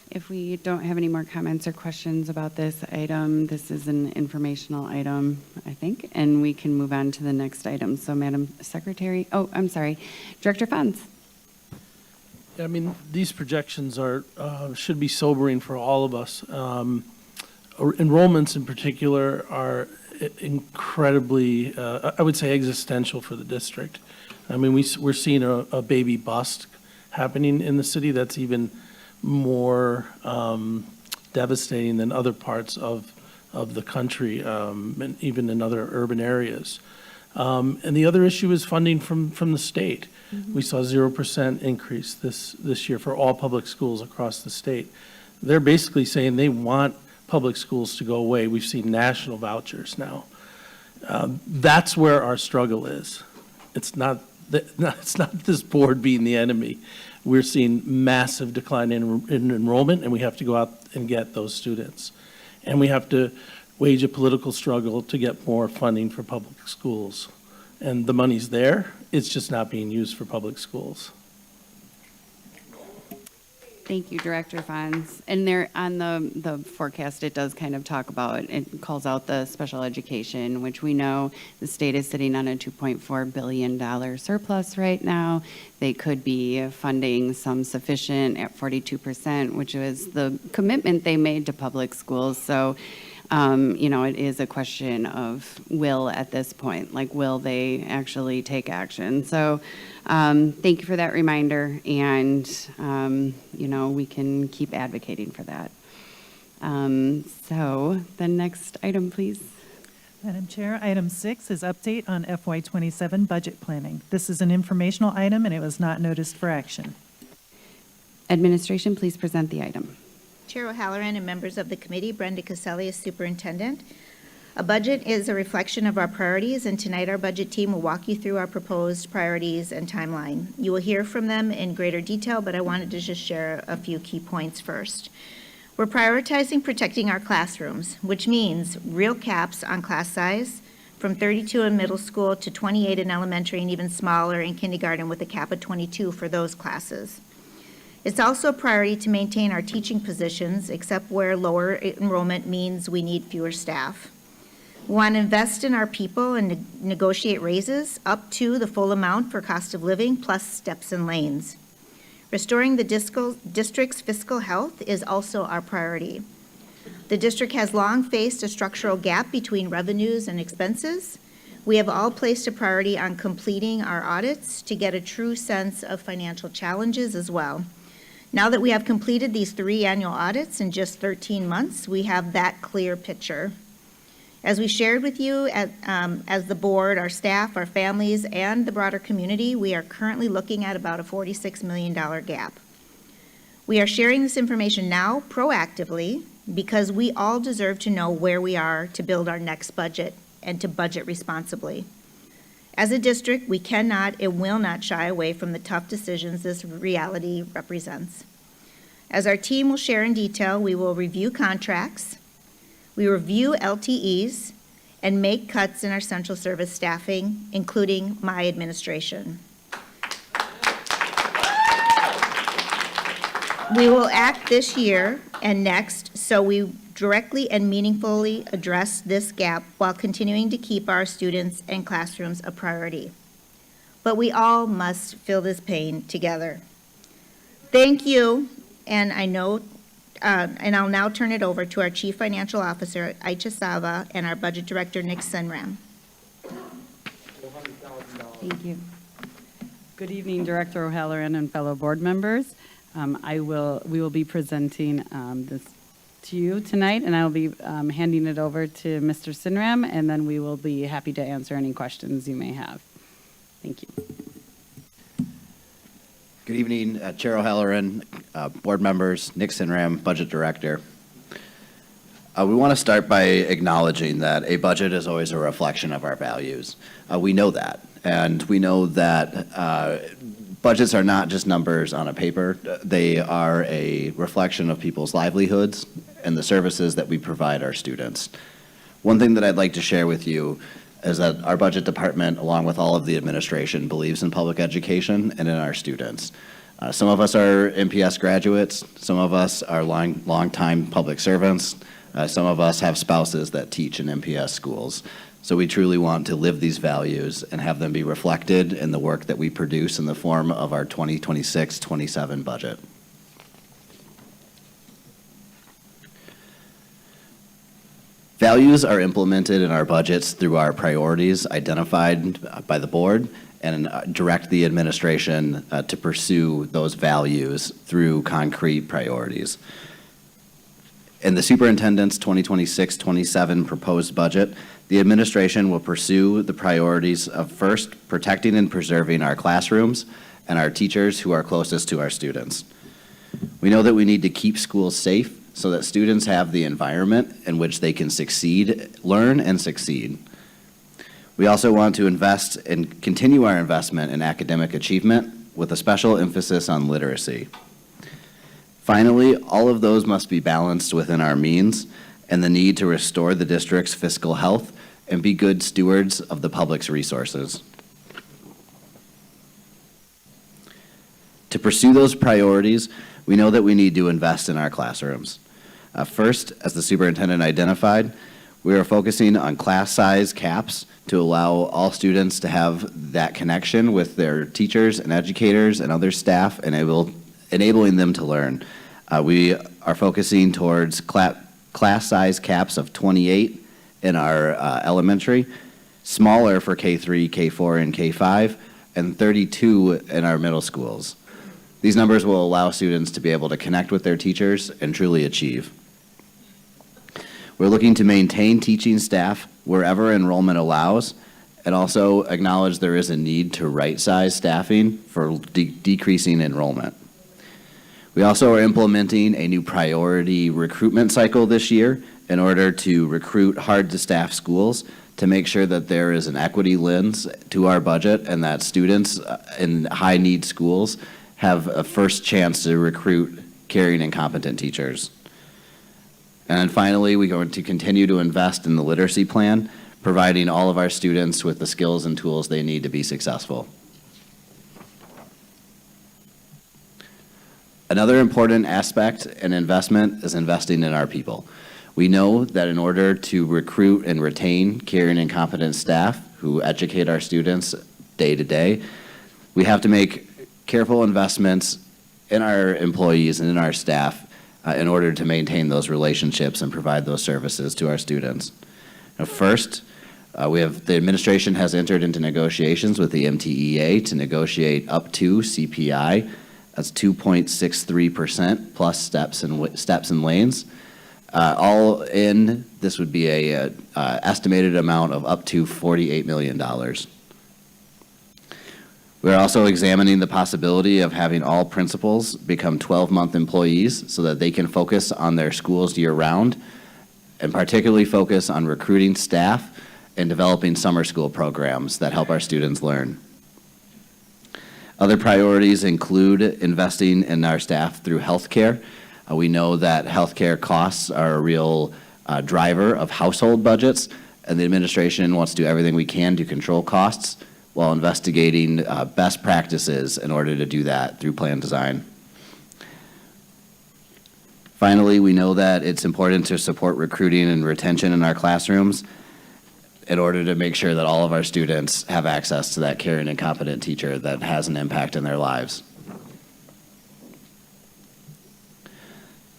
[SPEAKER 1] If we don't have any more comments or questions about this item, this is an informational item, I think, and we can move on to the next item. So, Madam Secretary, oh, I'm sorry, Director Funds.
[SPEAKER 20] I mean, these projections are should be sobering for all of us. Enrollments in particular are incredibly, I would say, existential for the district. I mean, we're seeing a baby bust happening in the city that's even more devastating than other parts of the country, and even in other urban areas. And the other issue is funding from the state. Mm-hmm. We saw 0% increase this year for all public schools across the state. They're basically saying they want public schools to go away. We've seen national vouchers now. That's where our struggle is. It's not this board being the enemy. We're seeing massive decline in enrollment, and we have to go out and get those students. And we have to wage a political struggle to get more funding for public schools. And the money's there. it's just not being used for public schools.
[SPEAKER 1] Thank you, Director Fons. And there, on the forecast, it does kind of talk about, it calls out the special education, which we know the state is sitting on a $2.4 billion surplus right now. They could be funding some sufficient at 42%, which was the commitment they made to public schools. So, it is a question of will at this point, like will they actually take action? So thank you for that reminder, and, we can keep advocating for that. So the next item, please.
[SPEAKER 2] Madam Chair, item 6 is update on FY27 budget planning. This is an informational item and it was not noticed for action.
[SPEAKER 1] Administration, please present the item.
[SPEAKER 3] Chair O'Halloran and members of the committee, Brenda Caselli is superintendent. A budget is a reflection of our priorities, and tonight our budget team will walk you through our proposed priorities and timeline. You will hear from them in greater detail, but I wanted to just share a few key points first. We're prioritizing protecting our classrooms, which means real caps on class size, from 32 in middle school to 28 in elementary and even smaller in kindergarten with a cap of 22 for those classes. It's also a priority to maintain our teaching positions, except where lower enrollment means we need fewer staff. We want to invest in our people and negotiate raises up to the full amount for cost of living plus steps and lanes. Restoring the district's fiscal health is also our priority. The district has long faced a structural gap between revenues and expenses. We have all placed a priority on completing our audits to get a true sense of financial challenges as well. Now that we have completed these 3 annual audits in just 13 months, we have that clear picture. As we shared with you as the board, our staff, our families, and the broader community, we are currently looking at about a $46 million gap. We are sharing this information now proactively because we all deserve to know where we are to build our next budget and to budget responsibly. As a district, we cannot and will not shy away from the tough decisions this reality represents. As our team will share in detail, we will review contracts, we review LTEs, and make cuts in our central service staffing, including my administration. We will act this year and next so we directly and meaningfully address this gap while continuing to keep our students and classrooms a priority. But we all must feel this pain together. Thank you, and I'll now turn it over to our Chief Financial Officer, Aicha Sava, and our Budget Director, Nick Sunram.
[SPEAKER 21] Thank you. Good evening, Director O'Halloran and fellow board members. We will be presenting this to you tonight, and I'll be handing it over to Mr. Sunram, and then we will be happy to answer any questions you may have. Thank you.
[SPEAKER 22] Good evening, Chair O'Halloran, board members, Nick Sunram, Budget Director. We want to start by acknowledging that a budget is always a reflection of our values. We know that, and we know that budgets are not just numbers on a paper. They are a reflection of people's livelihoods and the services that we provide our students. One thing that I'd like to share with you is that our budget department, along with all of the administration, believes in public education and in our students. Some of us are MPS graduates, some of us are long-time public servants, some of us have spouses that teach in MPS schools. So we truly want to live these values and have them be reflected in the work that we produce in the form of our 2026-27 budget. Values are implemented in our budgets through our priorities identified by the board and direct the administration to pursue those values through concrete priorities. In the superintendent's 2026-27 proposed budget, the administration will pursue the priorities of first, protecting and preserving our classrooms and our teachers who are closest to our students. We know that we need to keep schools safe so that students have the environment in which they can succeed, learn, and succeed. We also want to invest and continue our investment in academic achievement with a special emphasis on literacy. Finally, all of those must be balanced within our means and the need to restore the district's fiscal health and be good stewards of the public's resources. To pursue those priorities, we know that we need to invest in our classrooms. First, as the superintendent identified, we are focusing on class size caps to allow all students to have that connection with their teachers and educators and other staff, enabling them to learn. We are focusing towards class size caps of 28 in our elementary, smaller for K3, K4, and K5, and 32 in our middle schools. These numbers will allow students to be able to connect with their teachers and truly achieve. We're looking to maintain teaching staff wherever enrollment allows, and also acknowledge there is a need to right-size staffing for decreasing enrollment. We also are implementing a new priority recruitment cycle this year in order to recruit hard-to-staff schools to make sure that there is an equity lens to our budget and that students in high-need schools have a first chance to recruit caring and competent teachers. And then finally, we're going to continue to invest in the literacy plan, providing all of our students with the skills and tools they need to be successful. Another important aspect and investment is investing in our people. We know that in order to recruit and retain caring and competent staff who educate our students day to day, we have to make careful investments in our employees and in our staff in order to maintain those relationships and provide those services to our students. Now, first, the administration has entered into negotiations with the MTEA to negotiate up to CPI. That's 2.63% plus steps and lanes. All in, this would be a estimated amount of up to $48 million. We're also examining the possibility of having all principals become 12-month employees so that they can focus on their schools year-round, and particularly focus on recruiting staff and developing summer school programs that help our students learn. Other priorities include investing in our staff through healthcare. We know that healthcare costs are a real driver of household budgets, and the administration wants to do everything we can to control costs while investigating best practices in order to do that through plan design. Finally, we know that it's important to support recruiting and retention in our classrooms in order to make sure that all of our students have access to that caring and competent teacher that has an impact in their lives.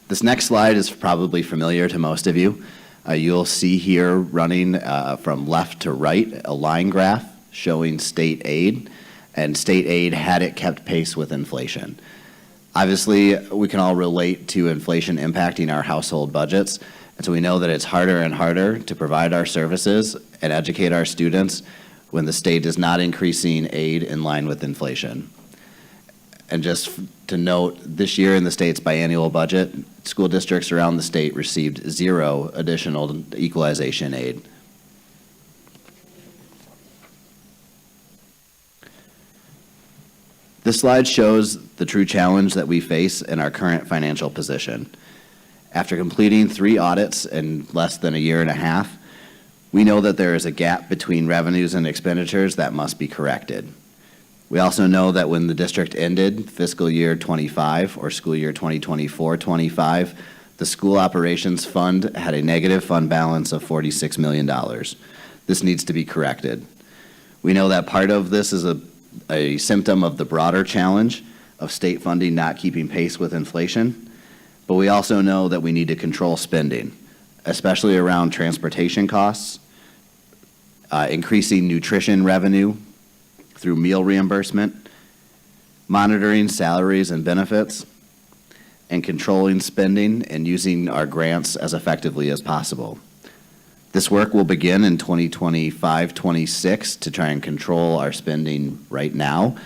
[SPEAKER 22] This next slide is probably familiar to most of you. You'll see here running from left to right a line graph showing state aid, and state aid had it kept pace with inflation. Obviously, we can all relate to inflation impacting our household budgets, and so we know that it's harder and harder to provide our services and educate our students when the state is not increasing aid in line with inflation. And just to note, this year in the state's biannual budget, school districts around the state received 0 additional equalization aid. This slide shows the true challenge that we face in our current financial position. After completing 3 audits in less than a year and a half, we know that there is a gap between revenues and expenditures that must be corrected. We also know that when the district ended fiscal year 25 or school year 2024-25, the school operations fund had a negative fund balance of $46 million. This needs to be corrected. We know that part of this is a symptom of the broader challenge of state funding not keeping pace with inflation, but we also know that we need to control spending, especially around transportation costs, increasing nutrition revenue through meal reimbursement, monitoring salaries and benefits, and controlling spending and using our grants as effectively as possible. This work will begin in 2025-26 to try and control our spending right now,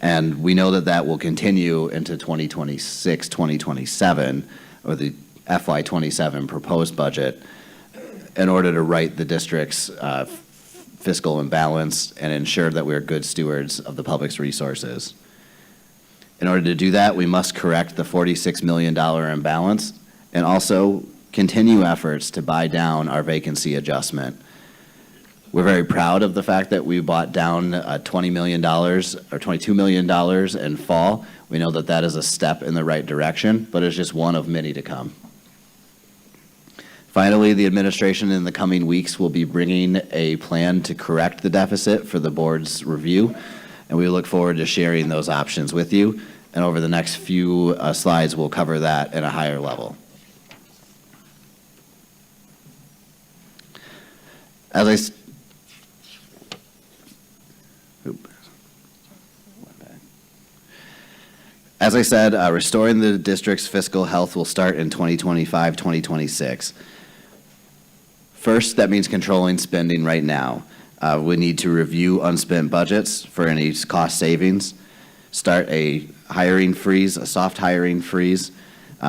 [SPEAKER 22] and we know that that will continue into 2026-2027, or the FY27 proposed budget, in order to right the district's fiscal imbalance and ensure that we're good stewards of the public's resources. In order to do that, we must correct the $46 million imbalance and also continue efforts to buy down our vacancy adjustment. We're very proud of the fact that we bought down $20 million or $22 million in fall. We know that that is a step in the right direction, but it's just one of many to come. Finally, the administration in the coming weeks will be bringing a plan to correct the deficit for the board's review, and we look forward to sharing those options with you. And over the next few slides, we'll cover that at a higher level. As I said, restoring the district's fiscal health will start in 2025, 2026. First, that means controlling spending right now. We need to review unspent budgets for any cost savings, start a hiring freeze, a soft hiring freeze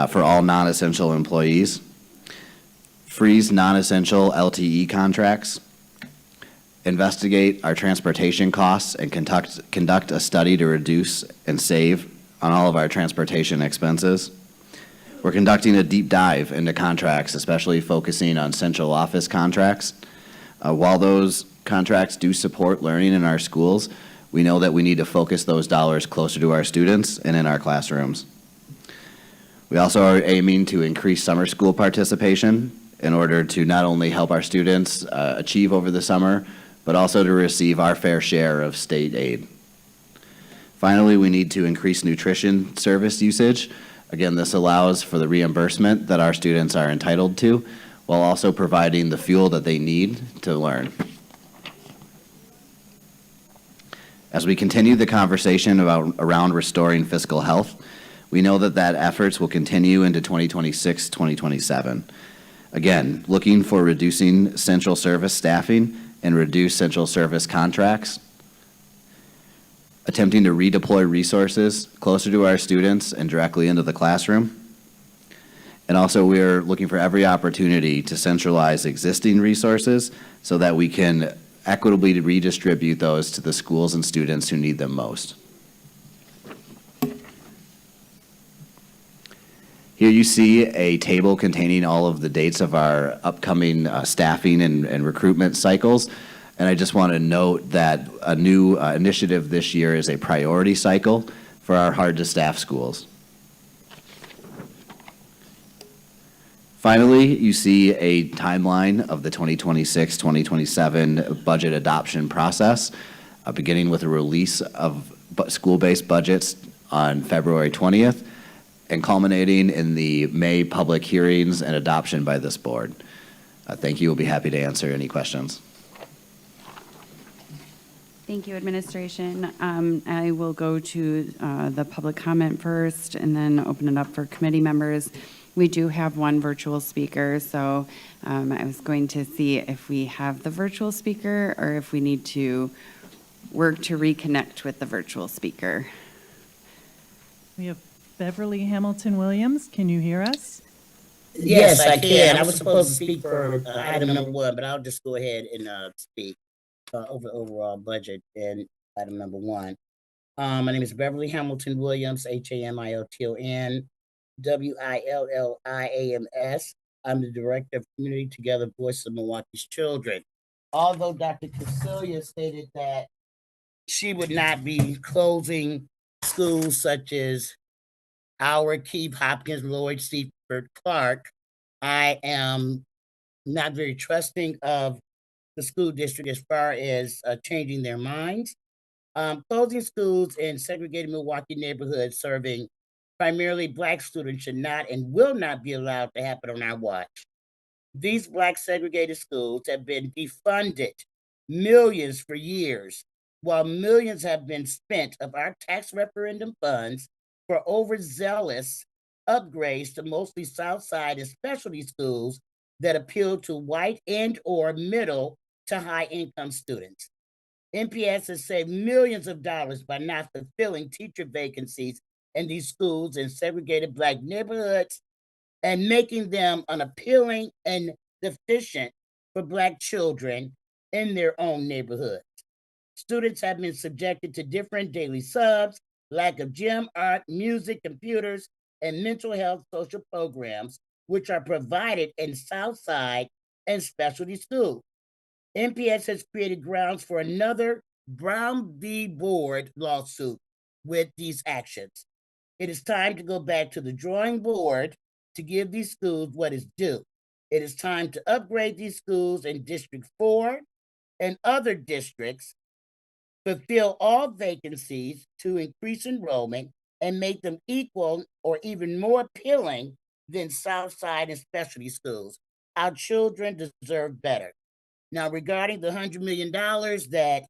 [SPEAKER 22] for all non-essential employees, freeze non-essential LTE contracts, investigate our transportation costs and conduct a study to reduce and save on all of our transportation expenses. We're conducting a deep dive into contracts, especially focusing on central office contracts. While those contracts do support learning in our schools, we know that we need to focus those dollars closer to our students and in our classrooms. We also are aiming to increase summer school participation in order to not only help our students achieve over the summer, but also to receive our fair share of state aid. Finally, we need to increase nutrition service usage. Again, this allows for the reimbursement that our students are entitled to, while also providing the fuel that they need to learn. As we continue the conversation around restoring fiscal health, we know that efforts will continue into 2026, 2027. Again, looking for reducing central service staffing and reduce central service contracts, attempting to redeploy resources closer to our students and directly into the classroom. And also, we are looking for every opportunity to centralize existing resources so that we can equitably redistribute those to the schools and students who need them most. Here you see a table containing all of the dates of our upcoming staffing and recruitment cycles. And I just want to note that a new initiative this year is a priority cycle for our hard-to-staff schools. Finally, you see a timeline of the 2026-2027 budget adoption process, beginning with a release of school-based budgets on February 20th and culminating in the May public hearings and adoption by this board. Thank you. We'll be happy to answer any questions.
[SPEAKER 1] Thank you, administration. I will go to the public comment first and then open it up for committee members. We do have one virtual speaker, so I was going to see if we have the virtual speaker or if we need to work to reconnect with the virtual speaker.
[SPEAKER 2] We have Beverly Hamilton Williams. Can you hear us?
[SPEAKER 6] Yes, I can. I was supposed to speak for item number 1, but I'll just go ahead and speak over the overall budget and item number 1. My name is Beverly Hamilton Williams, Hamilton Williams. I'm the Director of Community Together Voice of Milwaukee's Children. Although Dr. Cecilia stated that she would not be closing schools such as our Keith, Hopkins, Lloyd, Seaford, Clark, I am not very trusting of the school district as far as changing their minds. Closing schools in segregated Milwaukee neighborhoods serving primarily Black students should not and will not be allowed to happen on our watch. These Black segregated schools have been defunded millions for years, while millions have been spent of our tax referendum funds for overzealous upgrades to mostly South Side and specialty schools that appeal to white and or middle to high income students. MPS has saved millions of dollars by not fulfilling teacher vacancies in these schools in segregated Black neighborhoods and making them unappealing and deficient for Black children in their own neighborhoods. Students have been subjected to different daily subs, lack of gym, art, music, computers, and mental health social programs, which are provided in Southside and specialty schools. MPS has created grounds for another Brown v. Board lawsuit with these actions. It is time to go back to the drawing board to give these schools what is due. It is time to upgrade these schools in District 4 and other districts, fulfill all vacancies to increase enrollment, and make them equal or even more appealing than Southside and specialty schools. Our children deserve better. Now, regarding the $100 million that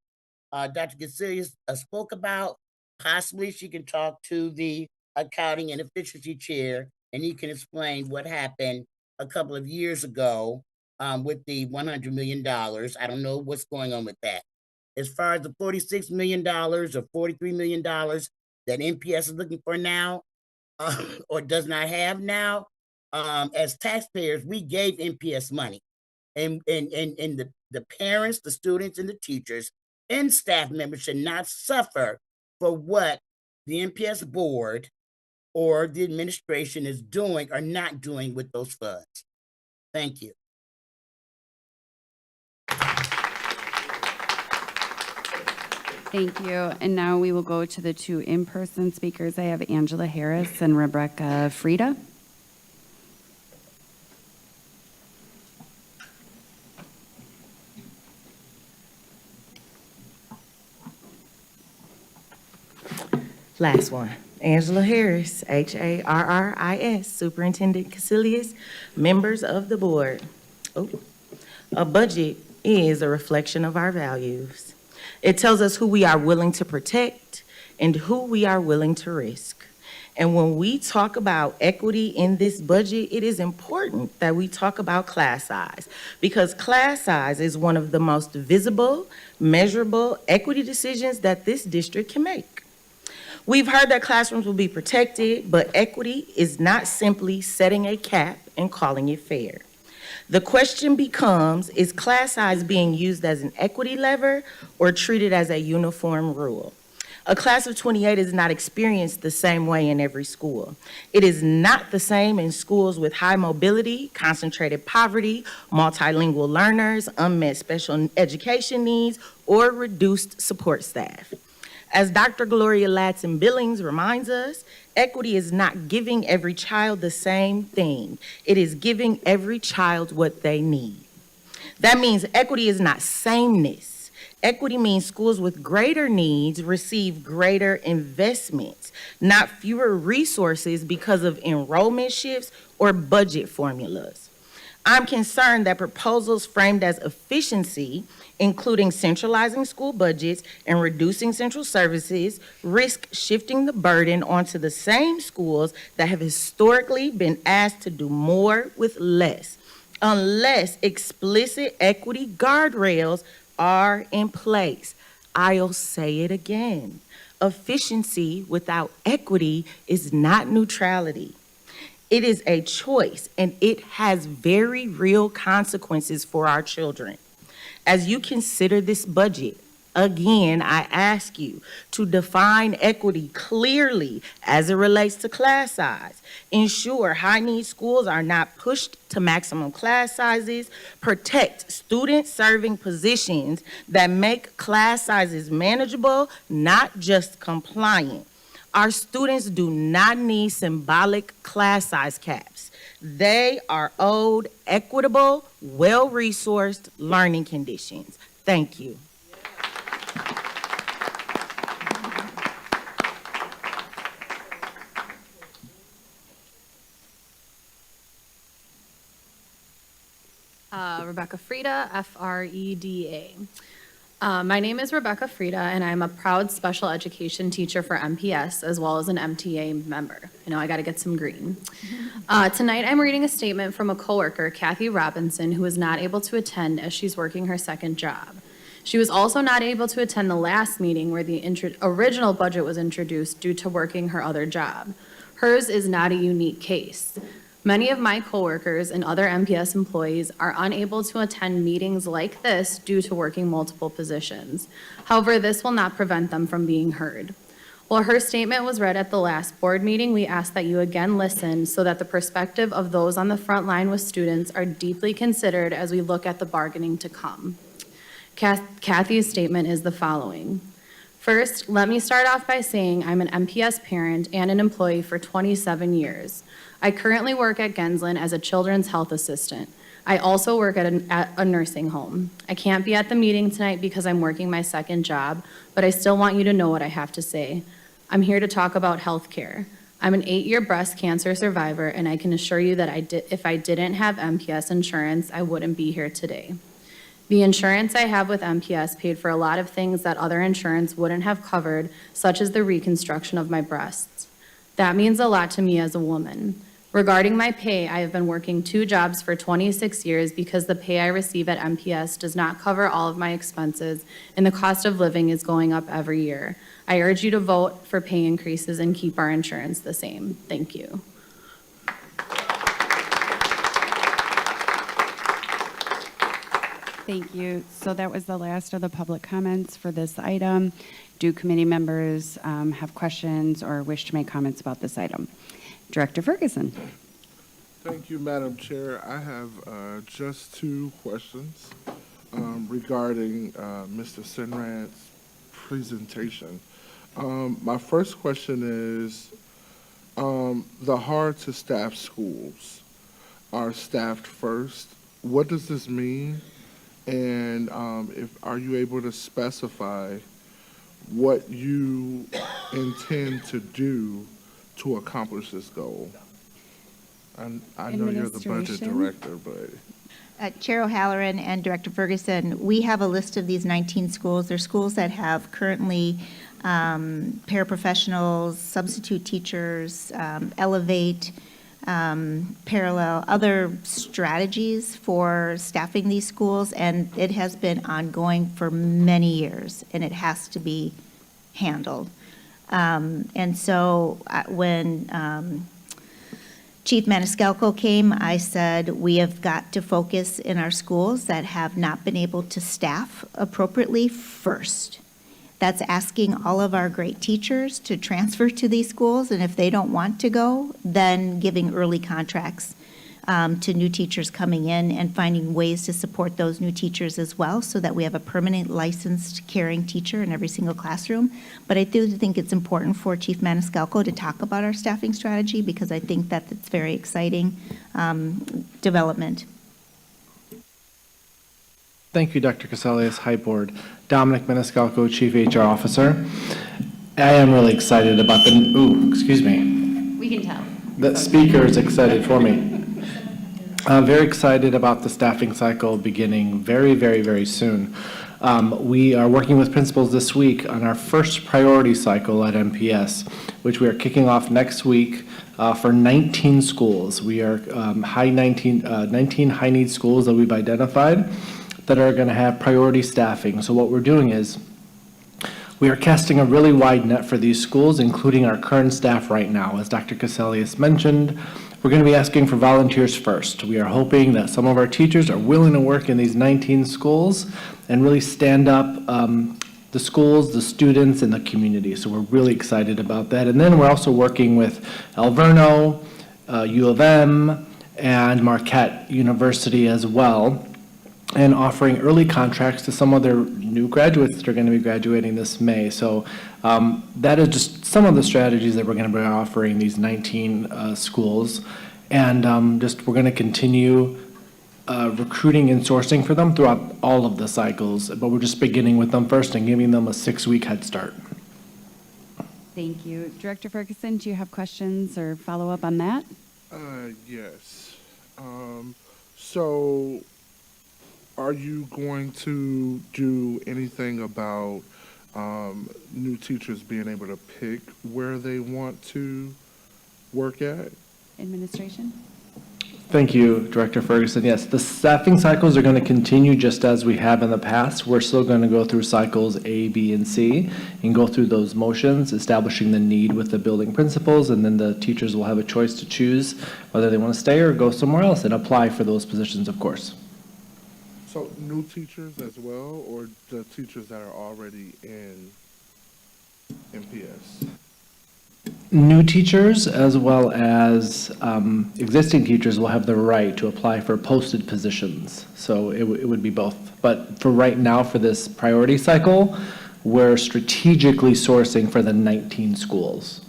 [SPEAKER 6] Dr. Casillas spoke about, possibly she can talk to the accounting and efficiency chair, and he can explain what happened a couple of years ago with the $100 million. I don't know what's going on with that. As far as the $46 million or $43 million that MPS is looking for now, or does not have now, as taxpayers, we gave MPS money. And the parents, the students, and the teachers and staff members should not suffer for what the MPS board or the administration is doing or not doing with those funds. Thank you.
[SPEAKER 1] Thank you. And now we will go to the two in-person speakers. I have Angela Harris and Rebecca Frieda.
[SPEAKER 9] Last one. Angela Harris, Harris, Superintendent Casillas, members of the board. Oh, a budget is a reflection of our values. It tells us who we are willing to protect and who we are willing to risk. And when we talk about equity in this budget, it is important that we talk about class size, because class size is one of the most visible, measurable equity decisions that this district can make. We've heard that classrooms will be protected, but equity is not simply setting a cap and calling it fair. The question becomes, is class size being used as an equity lever or treated as a uniform rule? A class of 28 is not experienced the same way in every school. It is not the same in schools with high mobility, concentrated poverty, multilingual learners, unmet special education needs, or reduced support staff. As Dr. Gloria Ladson Billings reminds us, equity is not giving every child the same thing. It is giving every child what they need. That means equity is not sameness. Equity means schools with greater needs receive greater investments, not fewer resources because of enrollment shifts or budget formulas. I'm concerned that proposals framed as efficiency, including centralizing school budgets and reducing central services, risk shifting the burden onto the same schools that have historically been asked to do more with less, unless explicit equity guardrails are in place. I'll say it again. Efficiency without equity is not neutrality. It is a choice, and it has very real consequences for our children. As you consider this budget, again, I ask you to define equity clearly as it relates to class size. Ensure high-need schools are not pushed to maximum class sizes. Protect student-serving positions that make class sizes manageable, not just compliant. Our students do not need symbolic class size caps. They are owed equitable, well-resourced learning conditions. Thank you.
[SPEAKER 7] Rebecca Frieda, Freda. My name is Rebecca Frieda, and I'm a proud special education teacher for MPS, as well as an MTA member. I know I got to get some green. Tonight, I'm reading a statement from a coworker, Kathy Robinson, who was not able to attend as she's working her second job. She was also not able to attend the last meeting where the original budget was introduced due to working her other job. Hers is not a unique case. Many of my coworkers and other MPS employees are unable to attend meetings like this due to working multiple positions. However, this will not prevent them from being heard. While her statement was read at the last board meeting, we ask that you again listen so that the perspective of those on the front line with students are deeply considered as we look at the bargaining to come. Kathy's statement is the following. First, let me start off by saying I'm an MPS parent and an employee for 27 years. I currently work at Gensland as a children's health assistant. I also work at a nursing home. I can't be at the meeting tonight because I'm working my second job, but I still want you to know what I have to say. I'm here to talk about health care. I'm an 8-year breast cancer survivor, and I can assure you that if I didn't have MPS insurance, I wouldn't be here today. The insurance I have with MPS paid for a lot of things that other insurance wouldn't have covered, such as the reconstruction of my breasts. That means a lot to me as a woman. Regarding my pay, I have been working 2 jobs for 26 years because the pay I receive at MPS does not cover all of my expenses, and the cost of living is going up every year. I urge you to vote for pay increases and keep our insurance the same. Thank you.
[SPEAKER 1] Thank you. So that was the last of the public comments for this item. Do committee members have questions or wish to make comments about this item? Director Ferguson.
[SPEAKER 12] Thank you, Madam Chair. I have just 2 questions regarding Mr. Sinrad's presentation. My first question is, the hard-to-staff schools are staffed first. What does this mean? And are you able to specify what you intend to do to accomplish this goal? I know you're the budget director, but.
[SPEAKER 3] Chair O'Halloran and Director Ferguson, we have a list of these 19 schools. They're schools that have currently paraprofessionals, substitute teachers, Elevate, parallel, other strategies for staffing these schools, and it has been ongoing for many years, and it has to be handled. And so when Chief Maniscalco came, I said, we have got to focus in our schools that have not been able to staff appropriately first. That's asking all of our great teachers to transfer to these schools, and if they don't want to go, then giving early contracts to new teachers coming in and finding ways to support those new teachers as well so that we have a permanent licensed caring teacher in every single classroom. But I do think it's important for Chief Maniscalco to talk about our staffing strategy because I think that it's very exciting development.
[SPEAKER 8] Thank you, Dr. Casalius. Hi, Board. Dominic Maniscalco, Chief HR Officer. I am really excited about excuse me.
[SPEAKER 1] We can tell.
[SPEAKER 8] The speaker is excited for me. I'm very excited about the staffing cycle beginning very, very, very soon. We are working with principals this week on our first priority cycle at MPS, which we are kicking off next week for 19 schools. We are 19 high-need schools that we've identified that are going to have priority staffing. So what we're doing is we are casting a really wide net for these schools, including our current staff right now. As Dr. Casalius mentioned, we're going to be asking for volunteers first. We are hoping that some of our teachers are willing to work in these 19 schools and really stand up the schools, the students, and the community. So we're really excited about that. And then we're also working with Alverno, U of M, and Marquette University as well, and offering early contracts to some of their new graduates that are going to be graduating this May. So that is just some of the strategies that we're going to be offering these 19 schools. And we're going to continue recruiting and sourcing for them throughout all of the cycles, but we're just beginning with them first and giving them a 6-week head start.
[SPEAKER 1] Thank you. Director Ferguson, do you have questions or follow-up on that?
[SPEAKER 12] Yes. So are you going to do anything about new teachers being able to pick where they want to work at?
[SPEAKER 1] Administration?
[SPEAKER 8] Thank you, Director Ferguson. Yes, the staffing cycles are going to continue just as we have in the past. We're still going to go through cycles A, B, and C and go through those motions, establishing the need with the building principals, and then the teachers will have a choice to choose whether they want to stay or go somewhere else and apply for those positions, of course.
[SPEAKER 12] So new teachers as well, or the teachers that are already in MPS?
[SPEAKER 8] New teachers as well as existing teachers will have the right to apply for posted positions. So it would be both. But for right now, for this priority cycle, we're strategically sourcing for the 19 schools.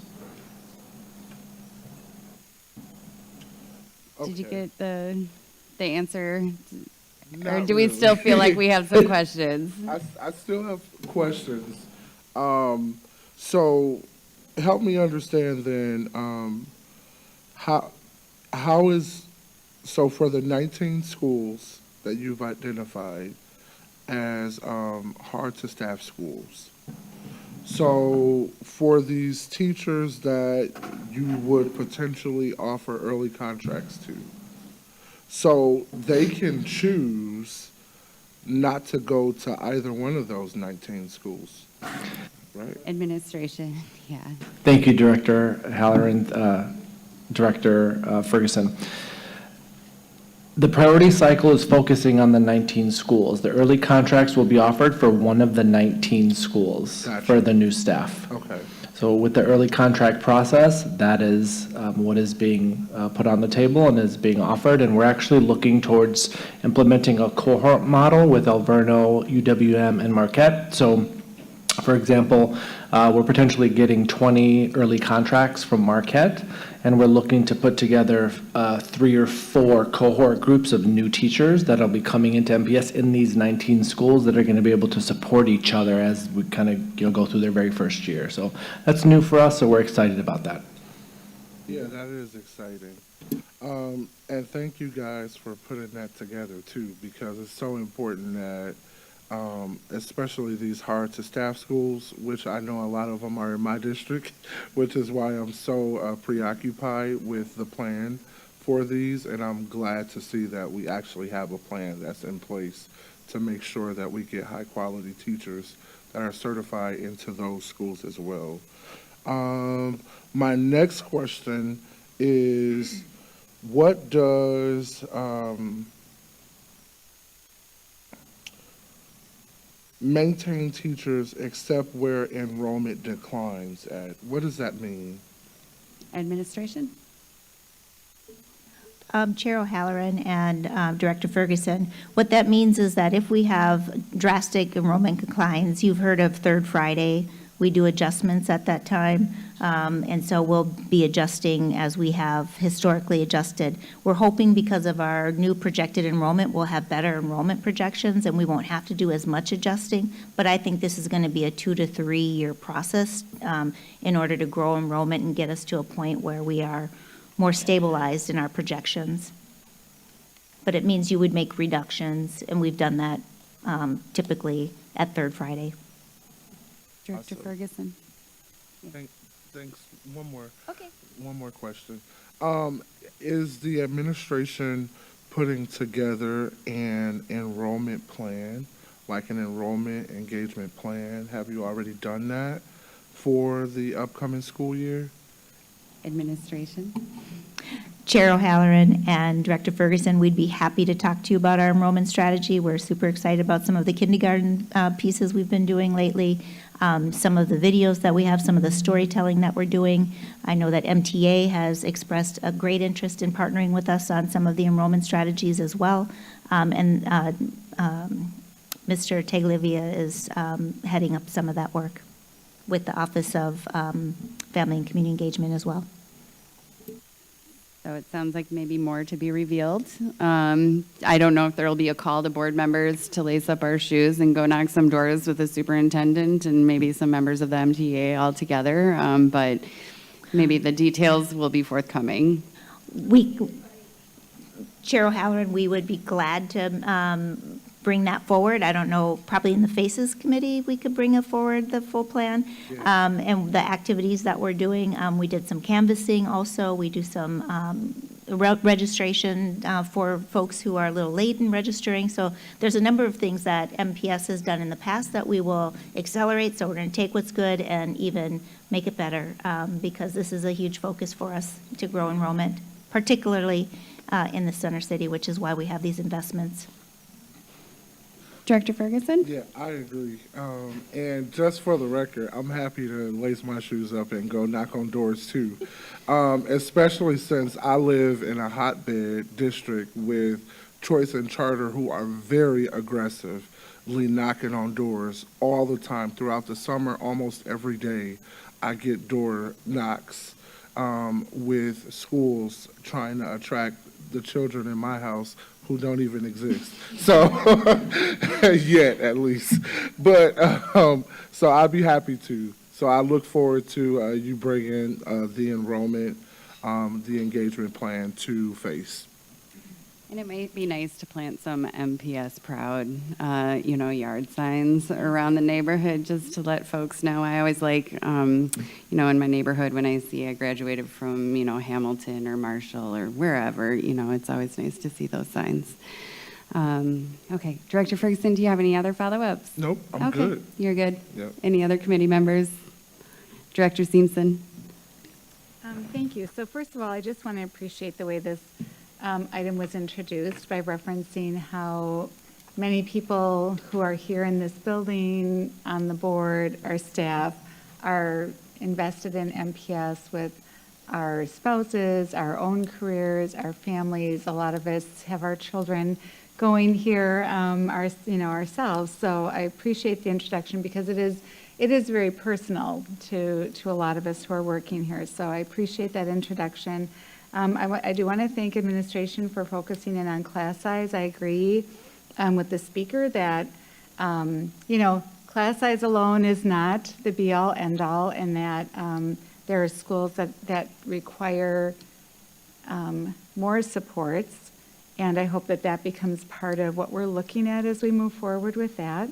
[SPEAKER 1] Did you get the answer? Or
[SPEAKER 12] Not
[SPEAKER 1] do we
[SPEAKER 12] really.
[SPEAKER 1] still feel like we have some questions?
[SPEAKER 12] I still have questions. So help me understand then, how is, so for the 19 schools that you've identified as hard to staff schools, so for these teachers that you would potentially offer early contracts to, so they can choose not to go to either one of those 19 schools, right?
[SPEAKER 1] Administration, yeah.
[SPEAKER 8] Thank you, Director Halloran, Director Ferguson. The priority cycle is focusing on the 19 schools. The early contracts will be offered for one of the 19 schools for the new staff.
[SPEAKER 12] Okay.
[SPEAKER 8] So with the early contract process, that is what is being put on the table and is being offered. And we're actually looking towards implementing a cohort model with Alverno, UWM, and Marquette. So, for example, we're potentially getting 20 early contracts from Marquette, and we're looking to put together 3 or 4 cohort groups of new teachers that'll be coming into MPS in these 19 schools that are going to be able to support each other as we kind of go through their very first year. So that's new for us, so we're excited about that.
[SPEAKER 12] Yeah, that is exciting. And thank you guys for putting that together too, because it's so important that, especially these hard to staff schools, which I know a lot of them are in my district, which is why I'm so preoccupied with the plan for these. And I'm glad to see that we actually have a plan that's in place to make sure that we get high quality teachers that are certified into those schools as well. My next question is, what does maintain teachers except where enrollment declines at? What does that mean?
[SPEAKER 1] Administration?
[SPEAKER 3] Chair O'Halloran and Director Ferguson, what that means is that if we have drastic enrollment declines, you've heard of Third Friday, we do adjustments at that time, and so we'll be adjusting as we have historically adjusted. We're hoping because of our new projected enrollment, we'll have better enrollment projections and we won't have to do as much adjusting, but I think this is going to be a 2 to 3 year process in order to grow enrollment and get us to a point where we are more stabilized in our projections. But it means you would make reductions, and we've done that typically at Third Friday.
[SPEAKER 1] Director Ferguson?
[SPEAKER 12] Thanks. One more.
[SPEAKER 3] Okay.
[SPEAKER 12] One more question. Is the administration putting together an enrollment plan, like an enrollment engagement plan? Have you already done that for the upcoming school year?
[SPEAKER 1] Administration?
[SPEAKER 3] Chair O'Halloran and Director Ferguson, we'd be happy to talk to you about our enrollment strategy. We're super excited about some of the kindergarten pieces we've been doing lately, some of the videos that we have, some of the storytelling that we're doing. I know that MTA has expressed a great interest in partnering with us on some of the enrollment strategies as well. And Mr. Taglivia is heading up some of that work with the Office of Family and Community Engagement as well.
[SPEAKER 1] So it sounds like maybe more to be revealed. I don't know if there will be a call to board members to lace up our shoes and go knock some doors with the superintendent and maybe some members of the MTA all together, but maybe the details will be forthcoming.
[SPEAKER 3] Chair O'Halloran, we would be glad to bring that forward. I don't know, probably in the FACES committee, we could bring forward the full plan and the activities that we're doing. We did some canvassing also. We do some registration for folks who are a little late in registering. So there's a number of things that MPS has done in the past that we will accelerate. So we're going to take what's good and even make it better because this is a huge focus for us to grow enrollment, particularly in the center city, which is why we have these investments.
[SPEAKER 1] Director Ferguson?
[SPEAKER 12] Yeah, I agree. And just for the record, I'm happy to lace my shoes up and go knock on doors too. Especially since I live in a hotbed district with Choice and Charter who are very aggressively knocking on doors all the time throughout the summer, almost every day. I get door knocks with schools trying to attract the children in my house who don't even exist. So, yet at least. But, so I'd be happy to. So I look forward to you bringing the enrollment, the engagement plan to FACE.
[SPEAKER 1] And it might be nice to plant some MPS proud, yard signs around the neighborhood just to let folks know. I always like, in my neighborhood when I see I graduated from, Hamilton or Marshall or wherever, it's always nice to see those signs. Okay, Director Ferguson, do you have any other follow-ups?
[SPEAKER 12] Nope, I'm good.
[SPEAKER 1] You're good?
[SPEAKER 12] Yep.
[SPEAKER 1] Any other committee members? Director Simpson?
[SPEAKER 4] Thank you. So first of all, I just want to appreciate the way this item was introduced by referencing how many people who are here in this building, on the board, our staff, are invested in MPS with our spouses, our own careers, our families. A lot of us have our children going here ourselves. So I appreciate the introduction because it is very personal to a lot of us who are working here. So I appreciate that introduction. I do want to thank administration for focusing in on class size. I agree with the speaker that, class size alone is not the be-all, end-all, and that there are schools that require more supports, and I hope that becomes part of what we're looking at as we move forward with that.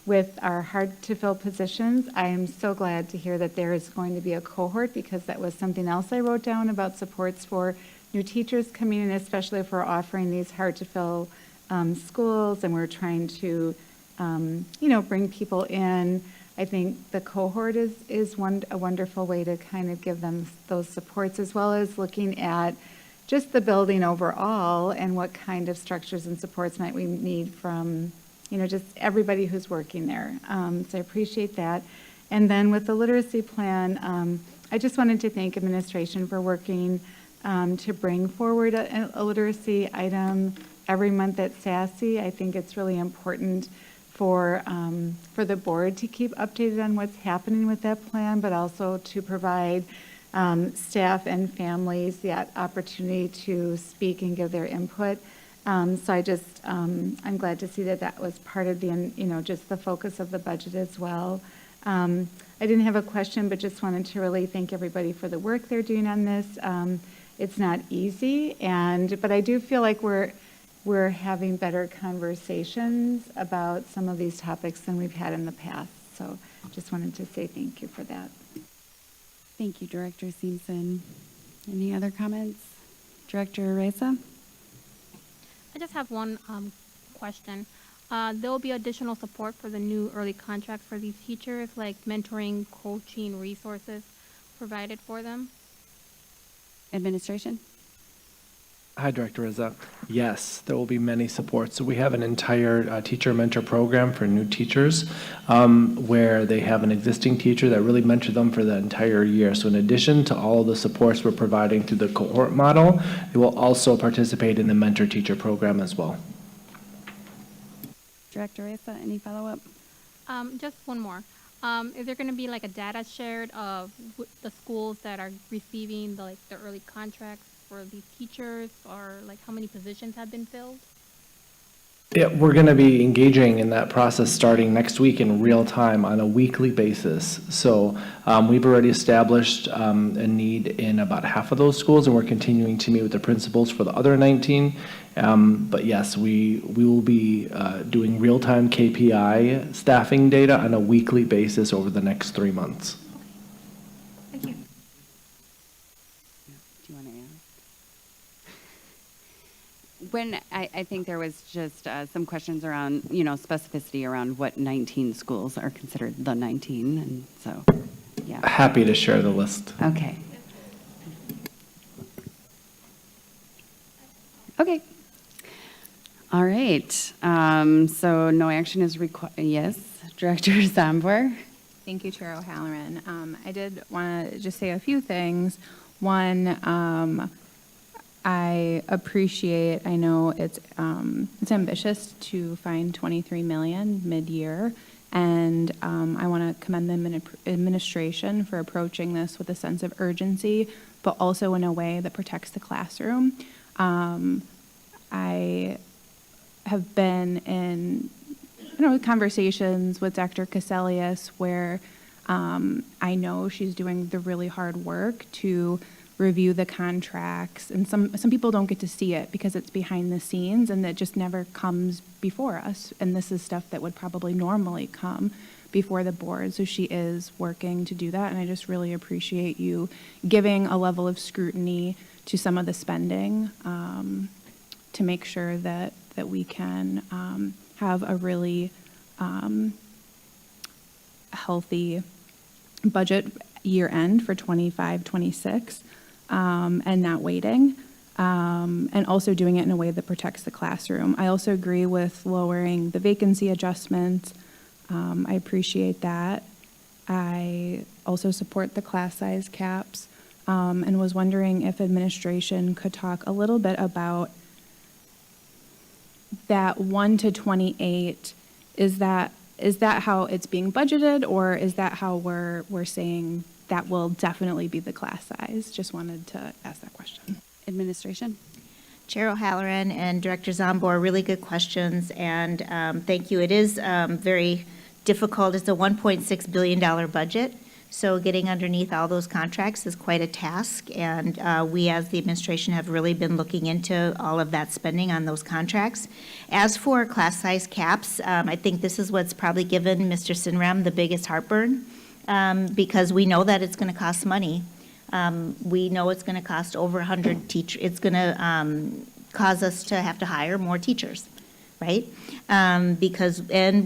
[SPEAKER 4] With our hard-to-fill positions, I am so glad to hear that there is going to be a cohort because that was something else I wrote down about supports for new teachers coming in, especially if we're offering these hard-to-fill schools and we're trying to, bring people in. I think the cohort is a wonderful way to kind of give them those supports, as well as looking at just the building overall and what kind of structures and supports might we need from just everybody who's working there. So I appreciate that. And then with the literacy plan, I just wanted to thank administration for working to bring forward a literacy item every month at SASE. I think it's really important for the board to keep updated on what's happening with that plan, but also to provide staff and families the opportunity to speak and give their input. So I'm glad to see that was part of the, just the focus of the budget as well. I didn't have a question, but just wanted to really thank everybody for the work they're doing on this. It's not easy, but I do feel like we're having better conversations about some of these topics than we've had in the past. So just wanted to say thank you for that.
[SPEAKER 1] Thank you, Director Simpson. Any other comments? Director Reza?
[SPEAKER 5] I just have one question. There will be additional support for the new early contracts for these teachers, like mentoring, coaching, resources provided for them?
[SPEAKER 1] Administration?
[SPEAKER 8] Hi, Director Reza. Yes, there will be many supports. So we have an entire teacher mentor program for new teachers where they have an existing teacher that really mentored them for the entire year. So in addition to all of the supports we're providing through the cohort model, they will also participate in the mentor teacher program as well.
[SPEAKER 1] Director Reza, any follow-up?
[SPEAKER 5] Just one more. Is there going to be like a data shared of the schools that are receiving the early contracts for these teachers, or like how many positions have been filled?
[SPEAKER 8] Yeah, we're going to be engaging in that process starting next week in real time on a weekly basis. So we've already established a need in about half of those schools, and we're continuing to meet with the principals for the other 19. But yes, we will be doing real-time KPI staffing data on a weekly basis over the next 3 months.
[SPEAKER 5] Thank you.
[SPEAKER 1] Do you want to add? When I think there was just some questions around, specificity around what 19 schools are considered the 19, and so, yeah.
[SPEAKER 8] Happy to share the list.
[SPEAKER 1] Okay. Okay. All right, so no action is required. Yes, Director Zambor?
[SPEAKER 3] Thank you, Chair O'Halloran. I did want to just say a few things. One, I appreciate, I know it's ambitious to find 23 million mid-year, and I want to commend the administration for approaching this with a sense of urgency, but also in a way that protects the classroom. I have been in conversations with Dr. Caselius where I know she's doing the really hard work to review the contracts, and some people don't get to see it because it's behind the scenes and it just never comes before us, and this is stuff that would probably normally come before the board, so she is working to do that, and I just really appreciate you giving a level of scrutiny to some of the spending to make sure that we can have a really healthy budget year end for 25-26 and not waiting, and also doing it in a way that protects the classroom. I also agree with lowering the vacancy adjustment. I appreciate that. I also support the class size caps, and was wondering if administration could talk a little bit about that 1 to 28. Is that how it's being budgeted, or is that how we're saying that will definitely be the class size? Just wanted to ask that question.
[SPEAKER 1] Administration.
[SPEAKER 3] Chair O'Halloran and Director Zambor, really good questions, and thank you. It is very difficult. It's a $1.6 billion budget, so getting underneath all those contracts is quite a task, and we as the administration have really been looking into all of that spending on those contracts. As for class size caps, I think this is what's probably given Mr. Sinram the biggest heartburn, because we know that it's going to cost money. We know it's going to cost over 100 teachers. It's going to cause us to have to hire more teachers, right? And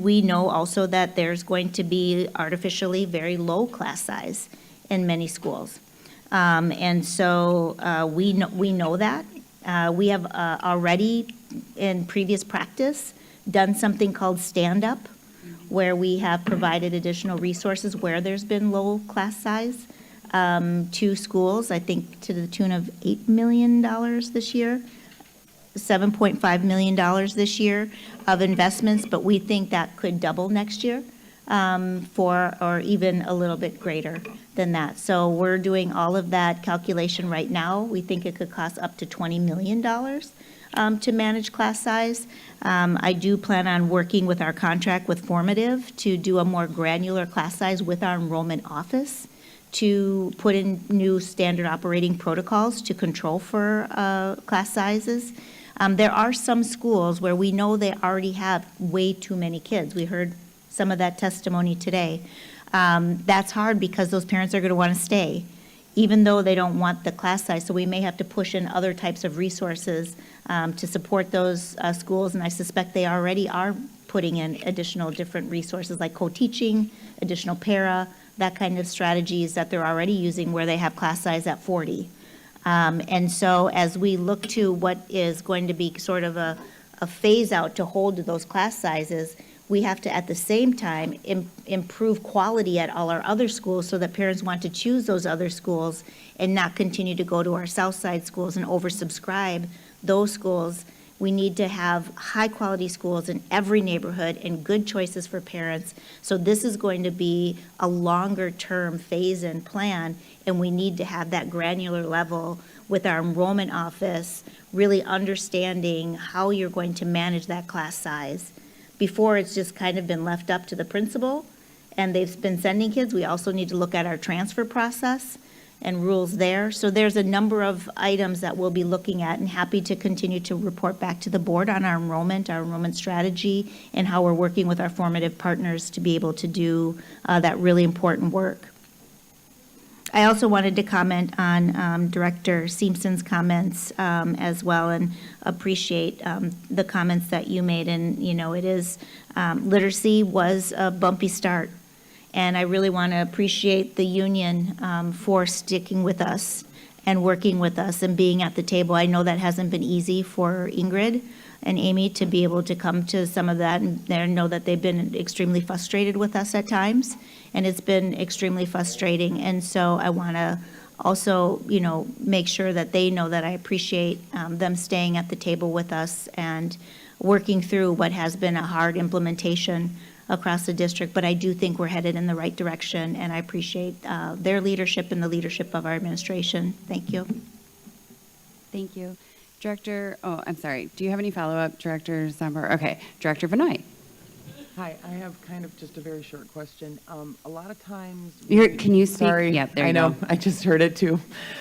[SPEAKER 3] we know also that there's going to be artificially very low class size in many schools. And so we know that. We have already, in previous practice, done something called stand-up, where we have provided additional resources where there's been low class size to schools, I think to the tune of $8 million this year, $7.5 million this year of investments, but we think that could double next year or even a little bit greater than that. So we're doing all of that calculation right now. We think it could cost up to $20 million to manage class size. I do plan on working with our contract with Formative to do a more granular class size with our enrollment office to put in new standard operating protocols to control for class sizes. There are some schools where we know they already have way too many kids. We heard some of that testimony today. That's hard because those parents are going to want to stay, even though they don't want the class size. So we may have to push in other types of resources to support those schools, and I suspect they already are putting in additional different resources like co-teaching, additional para, that kind of strategies that they're already using where they have class size at 40. And so as we look to what is going to be sort of a phase out to hold to those class sizes, we have to at the same time improve quality at all our other schools so that parents want to choose those other schools and not continue to go to our South Side schools and oversubscribe those schools. We need to have high-quality schools in every neighborhood and good choices for parents. So this is going to be a longer-term phase-in plan, and we need to have that granular level with our enrollment office, really understanding how you're going to manage that class size. Before, it's just kind of been left up to the principal, and they've been sending kids. We also need to look at our transfer process and rules there. So there's a number of items that we'll be looking at, and happy to continue to report back to the board on our enrollment strategy, and how we're working with our formative partners to be able to do that really important work. I also wanted to comment on Director Simpson's comments as well, and appreciate the comments that you made. And, you know, it is, literacy was a bumpy start. And I really want to appreciate the union for sticking with us and working with us and being at the table. I know that hasn't been easy for Ingrid and Amy to be able to come to some of that, and I know that they've been extremely frustrated with us at times, and it's been extremely frustrating. And so I want to also, make sure that they know that I appreciate them staying at the table with us and working through what has been a hard implementation across the district. But I do think we're headed in the right direction, and I appreciate their leadership and the leadership of our administration. Thank you.
[SPEAKER 1] Thank you. Director, I'm sorry. Do you have any follow-up, Director Zomber? Okay. Director Benoit.
[SPEAKER 11] Hi, I have kind of just a very short question. A lot of times.
[SPEAKER 1] Can you speak?
[SPEAKER 11] Sorry,
[SPEAKER 1] Yeah, there you
[SPEAKER 11] I know,
[SPEAKER 1] go.
[SPEAKER 11] I just heard it too.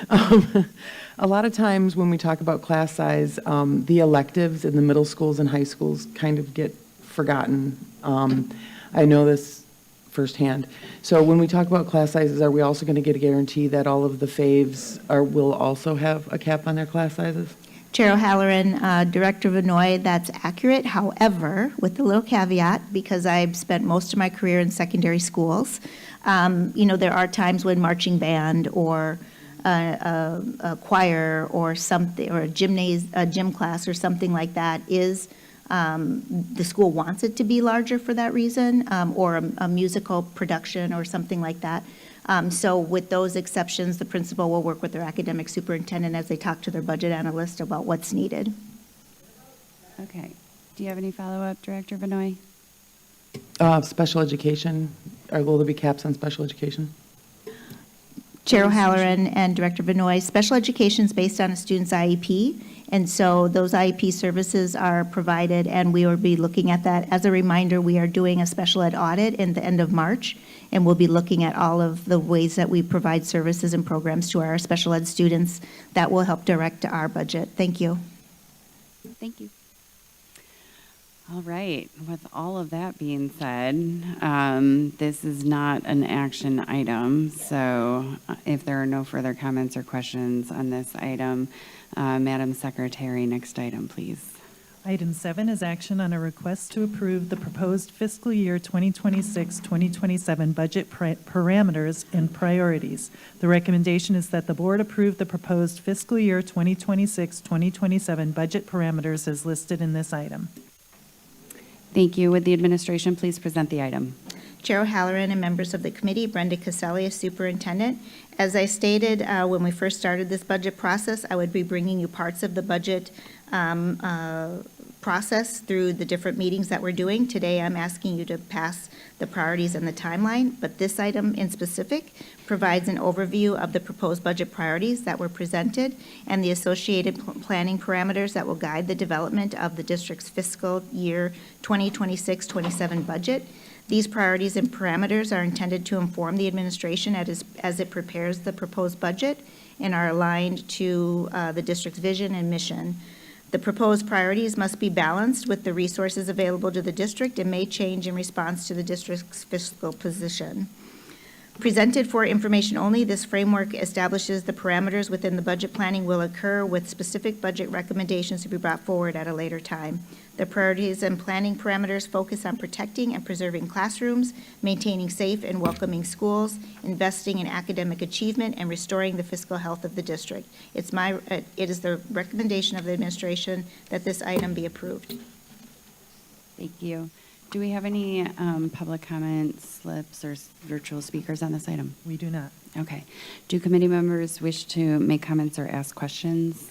[SPEAKER 11] A lot of times when we talk about class size, the electives in the middle schools and high schools kind of get forgotten. I know this firsthand. So when we talk about class sizes, are we also going to get a guarantee that all of the faves will also have a cap on their class sizes?
[SPEAKER 3] Chair O'Halloran, Director Vinoy, that's accurate. However, with a little caveat, because I've spent most of my career in secondary schools, there are times when marching band or a choir or something, or a gym class or something like that is, the school wants it to be larger for that reason, or a musical production or something like that. So with those exceptions, the principal will work with their academic superintendent as they talk to their budget analyst about what's needed.
[SPEAKER 1] Okay. Do you have any follow-up, Director Benoit?
[SPEAKER 11] Special education, will there be caps on special education?
[SPEAKER 3] Chair O'Halloran and Director Vinoy, special education is based on a student's IEP, and so those IEP services are provided, and we will be looking at that. As a reminder, we are doing a special ed audit in the end of March, and we'll be looking at all of the ways that we provide services and programs to our special ed students that will help direct our budget. Thank you.
[SPEAKER 1] Thank you. All right. With all of that being said, this is not an action item. So if there are no further comments or questions on this item, Madam Secretary, next item, please.
[SPEAKER 2] Item 7 is action on a request to approve the proposed fiscal year 2026-2027 budget parameters and priorities. The recommendation is that the board approve the proposed fiscal year 2026-2027 budget parameters as listed in this item.
[SPEAKER 1] Thank you. Would the administration please present the item?
[SPEAKER 3] Chair O'Halloran and members of the committee, Brenda Caselli, Superintendent. As I stated when we first started this budget process, I would be bringing you parts of the budget process through the different meetings that we're doing. Today, I'm asking you to pass the priorities and the timeline, but this item in specific provides an overview of the proposed budget priorities that were presented and the associated planning parameters that will guide the development of the district's fiscal year 2026-27 budget. These priorities and parameters are intended to inform the administration as it prepares the proposed budget and are aligned to the district's vision and mission. The proposed priorities must be balanced with the resources available to the district and may change in response to the district's fiscal position. Presented for information only, this framework establishes the parameters within the budget planning will occur with specific budget recommendations to be brought forward at a later time. The priorities and planning parameters focus on protecting and preserving classrooms, maintaining safe and welcoming schools, investing in academic achievement, and restoring the fiscal health of the district. It is the recommendation of the administration that this item be approved.
[SPEAKER 1] Thank you. Do we have any public comment slips or virtual speakers on this item?
[SPEAKER 2] We do not.
[SPEAKER 1] Okay. Do committee members wish to make comments or ask questions?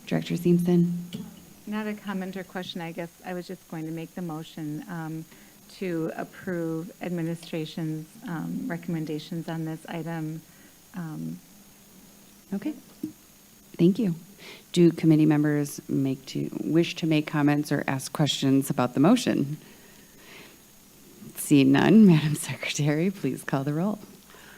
[SPEAKER 1] Director Simpson?
[SPEAKER 4] Not a comment or question. I guess I was just going to make the motion to approve administration's recommendations on this item.
[SPEAKER 1] Okay. Thank you. Do committee members wish to make comments or ask questions about the motion? Seeing none, Madam Secretary, please call the roll.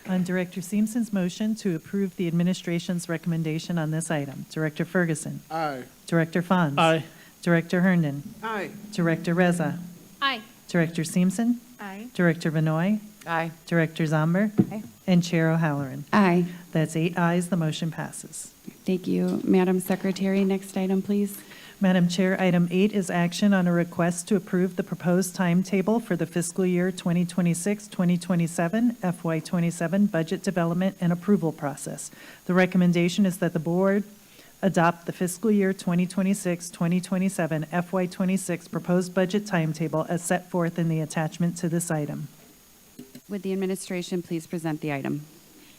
[SPEAKER 2] On Director Simpson's motion to approve the administration's recommendation on this item, Director Ferguson.
[SPEAKER 12] Aye.
[SPEAKER 2] Director Fons.
[SPEAKER 20] Aye.
[SPEAKER 2] Director Herndon.
[SPEAKER 14] Aye.
[SPEAKER 2] Director Reza.
[SPEAKER 5] Aye.
[SPEAKER 2] Director Simpson.
[SPEAKER 4] Aye.
[SPEAKER 2] Director Vinoy.
[SPEAKER 11] Aye.
[SPEAKER 2] Director Zomber.
[SPEAKER 1] Aye.
[SPEAKER 2] And Chair O'Halloran.
[SPEAKER 1] Aye.
[SPEAKER 2] That's 8 ayes. The motion passes.
[SPEAKER 1] Thank you. Madam Secretary, next item, please.
[SPEAKER 2] Madam Chair, item 8 is action on a request to approve the proposed timetable for the fiscal year 2026-2027 FY27 budget development and approval process. The recommendation is that the board adopt the fiscal year 2026-2027 FY26 proposed budget timetable as set forth in the attachment to this item.
[SPEAKER 1] Would the administration please present the item?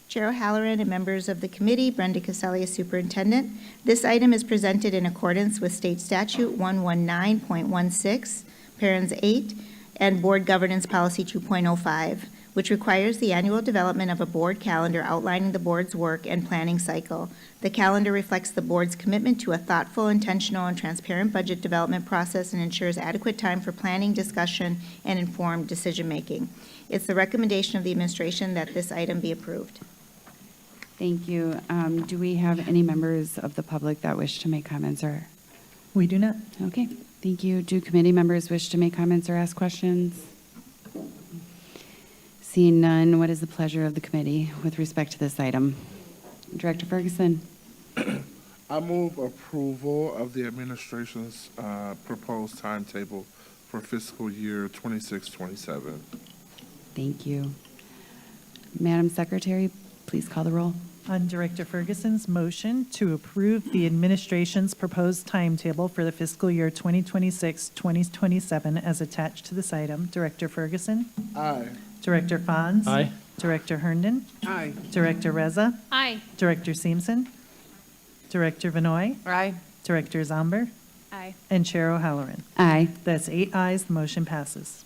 [SPEAKER 3] Chair O'Halloran and members of the committee, Brenda Caselli, Superintendent. This item is presented in accordance with State Statute 119.16, Parens 8, and Board Governance Policy 2.05, which requires the annual development of a board calendar outlining the board's work and planning cycle. The calendar reflects the board's commitment to a thoughtful, intentional, and transparent budget development process and ensures adequate time for planning, discussion, and informed decision-making. It's the recommendation of the administration that this item be approved.
[SPEAKER 1] Thank you. Do we have any members of the public that wish to make comments or?
[SPEAKER 2] We do not.
[SPEAKER 1] Okay, thank you. Do committee members wish to make comments or ask questions? Seeing none, what is the pleasure of the committee with respect to this item? Director Ferguson.
[SPEAKER 12] I move approval of the administration's proposed timetable for fiscal year 26-27.
[SPEAKER 1] Thank you. Madam Secretary, please call the roll.
[SPEAKER 2] On Director Ferguson's motion to approve the administration's proposed timetable for the fiscal year 2026-2027 as attached to this item, Director Ferguson?
[SPEAKER 12] Aye.
[SPEAKER 2] Director Fonz?
[SPEAKER 20] Aye.
[SPEAKER 2] Director Herndon?
[SPEAKER 14] Aye.
[SPEAKER 2] Director Reza?
[SPEAKER 5] Aye.
[SPEAKER 2] Director Simpson? Director Vinoy?
[SPEAKER 11] Aye.
[SPEAKER 2] Director Zomber?
[SPEAKER 5] Aye.
[SPEAKER 2] And Chair O'Halloran.
[SPEAKER 1] Aye.
[SPEAKER 2] That's 8 ayes, the motion passes.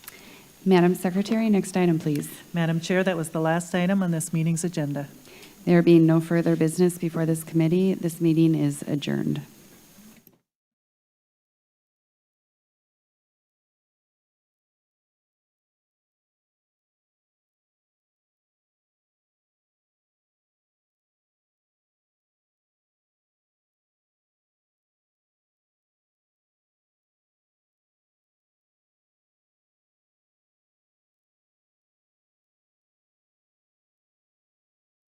[SPEAKER 1] Madam Secretary, next item, please.
[SPEAKER 2] Madam Chair, that was the last item on this meeting's agenda.
[SPEAKER 1] There being no further business before this committee, this meeting is adjourned.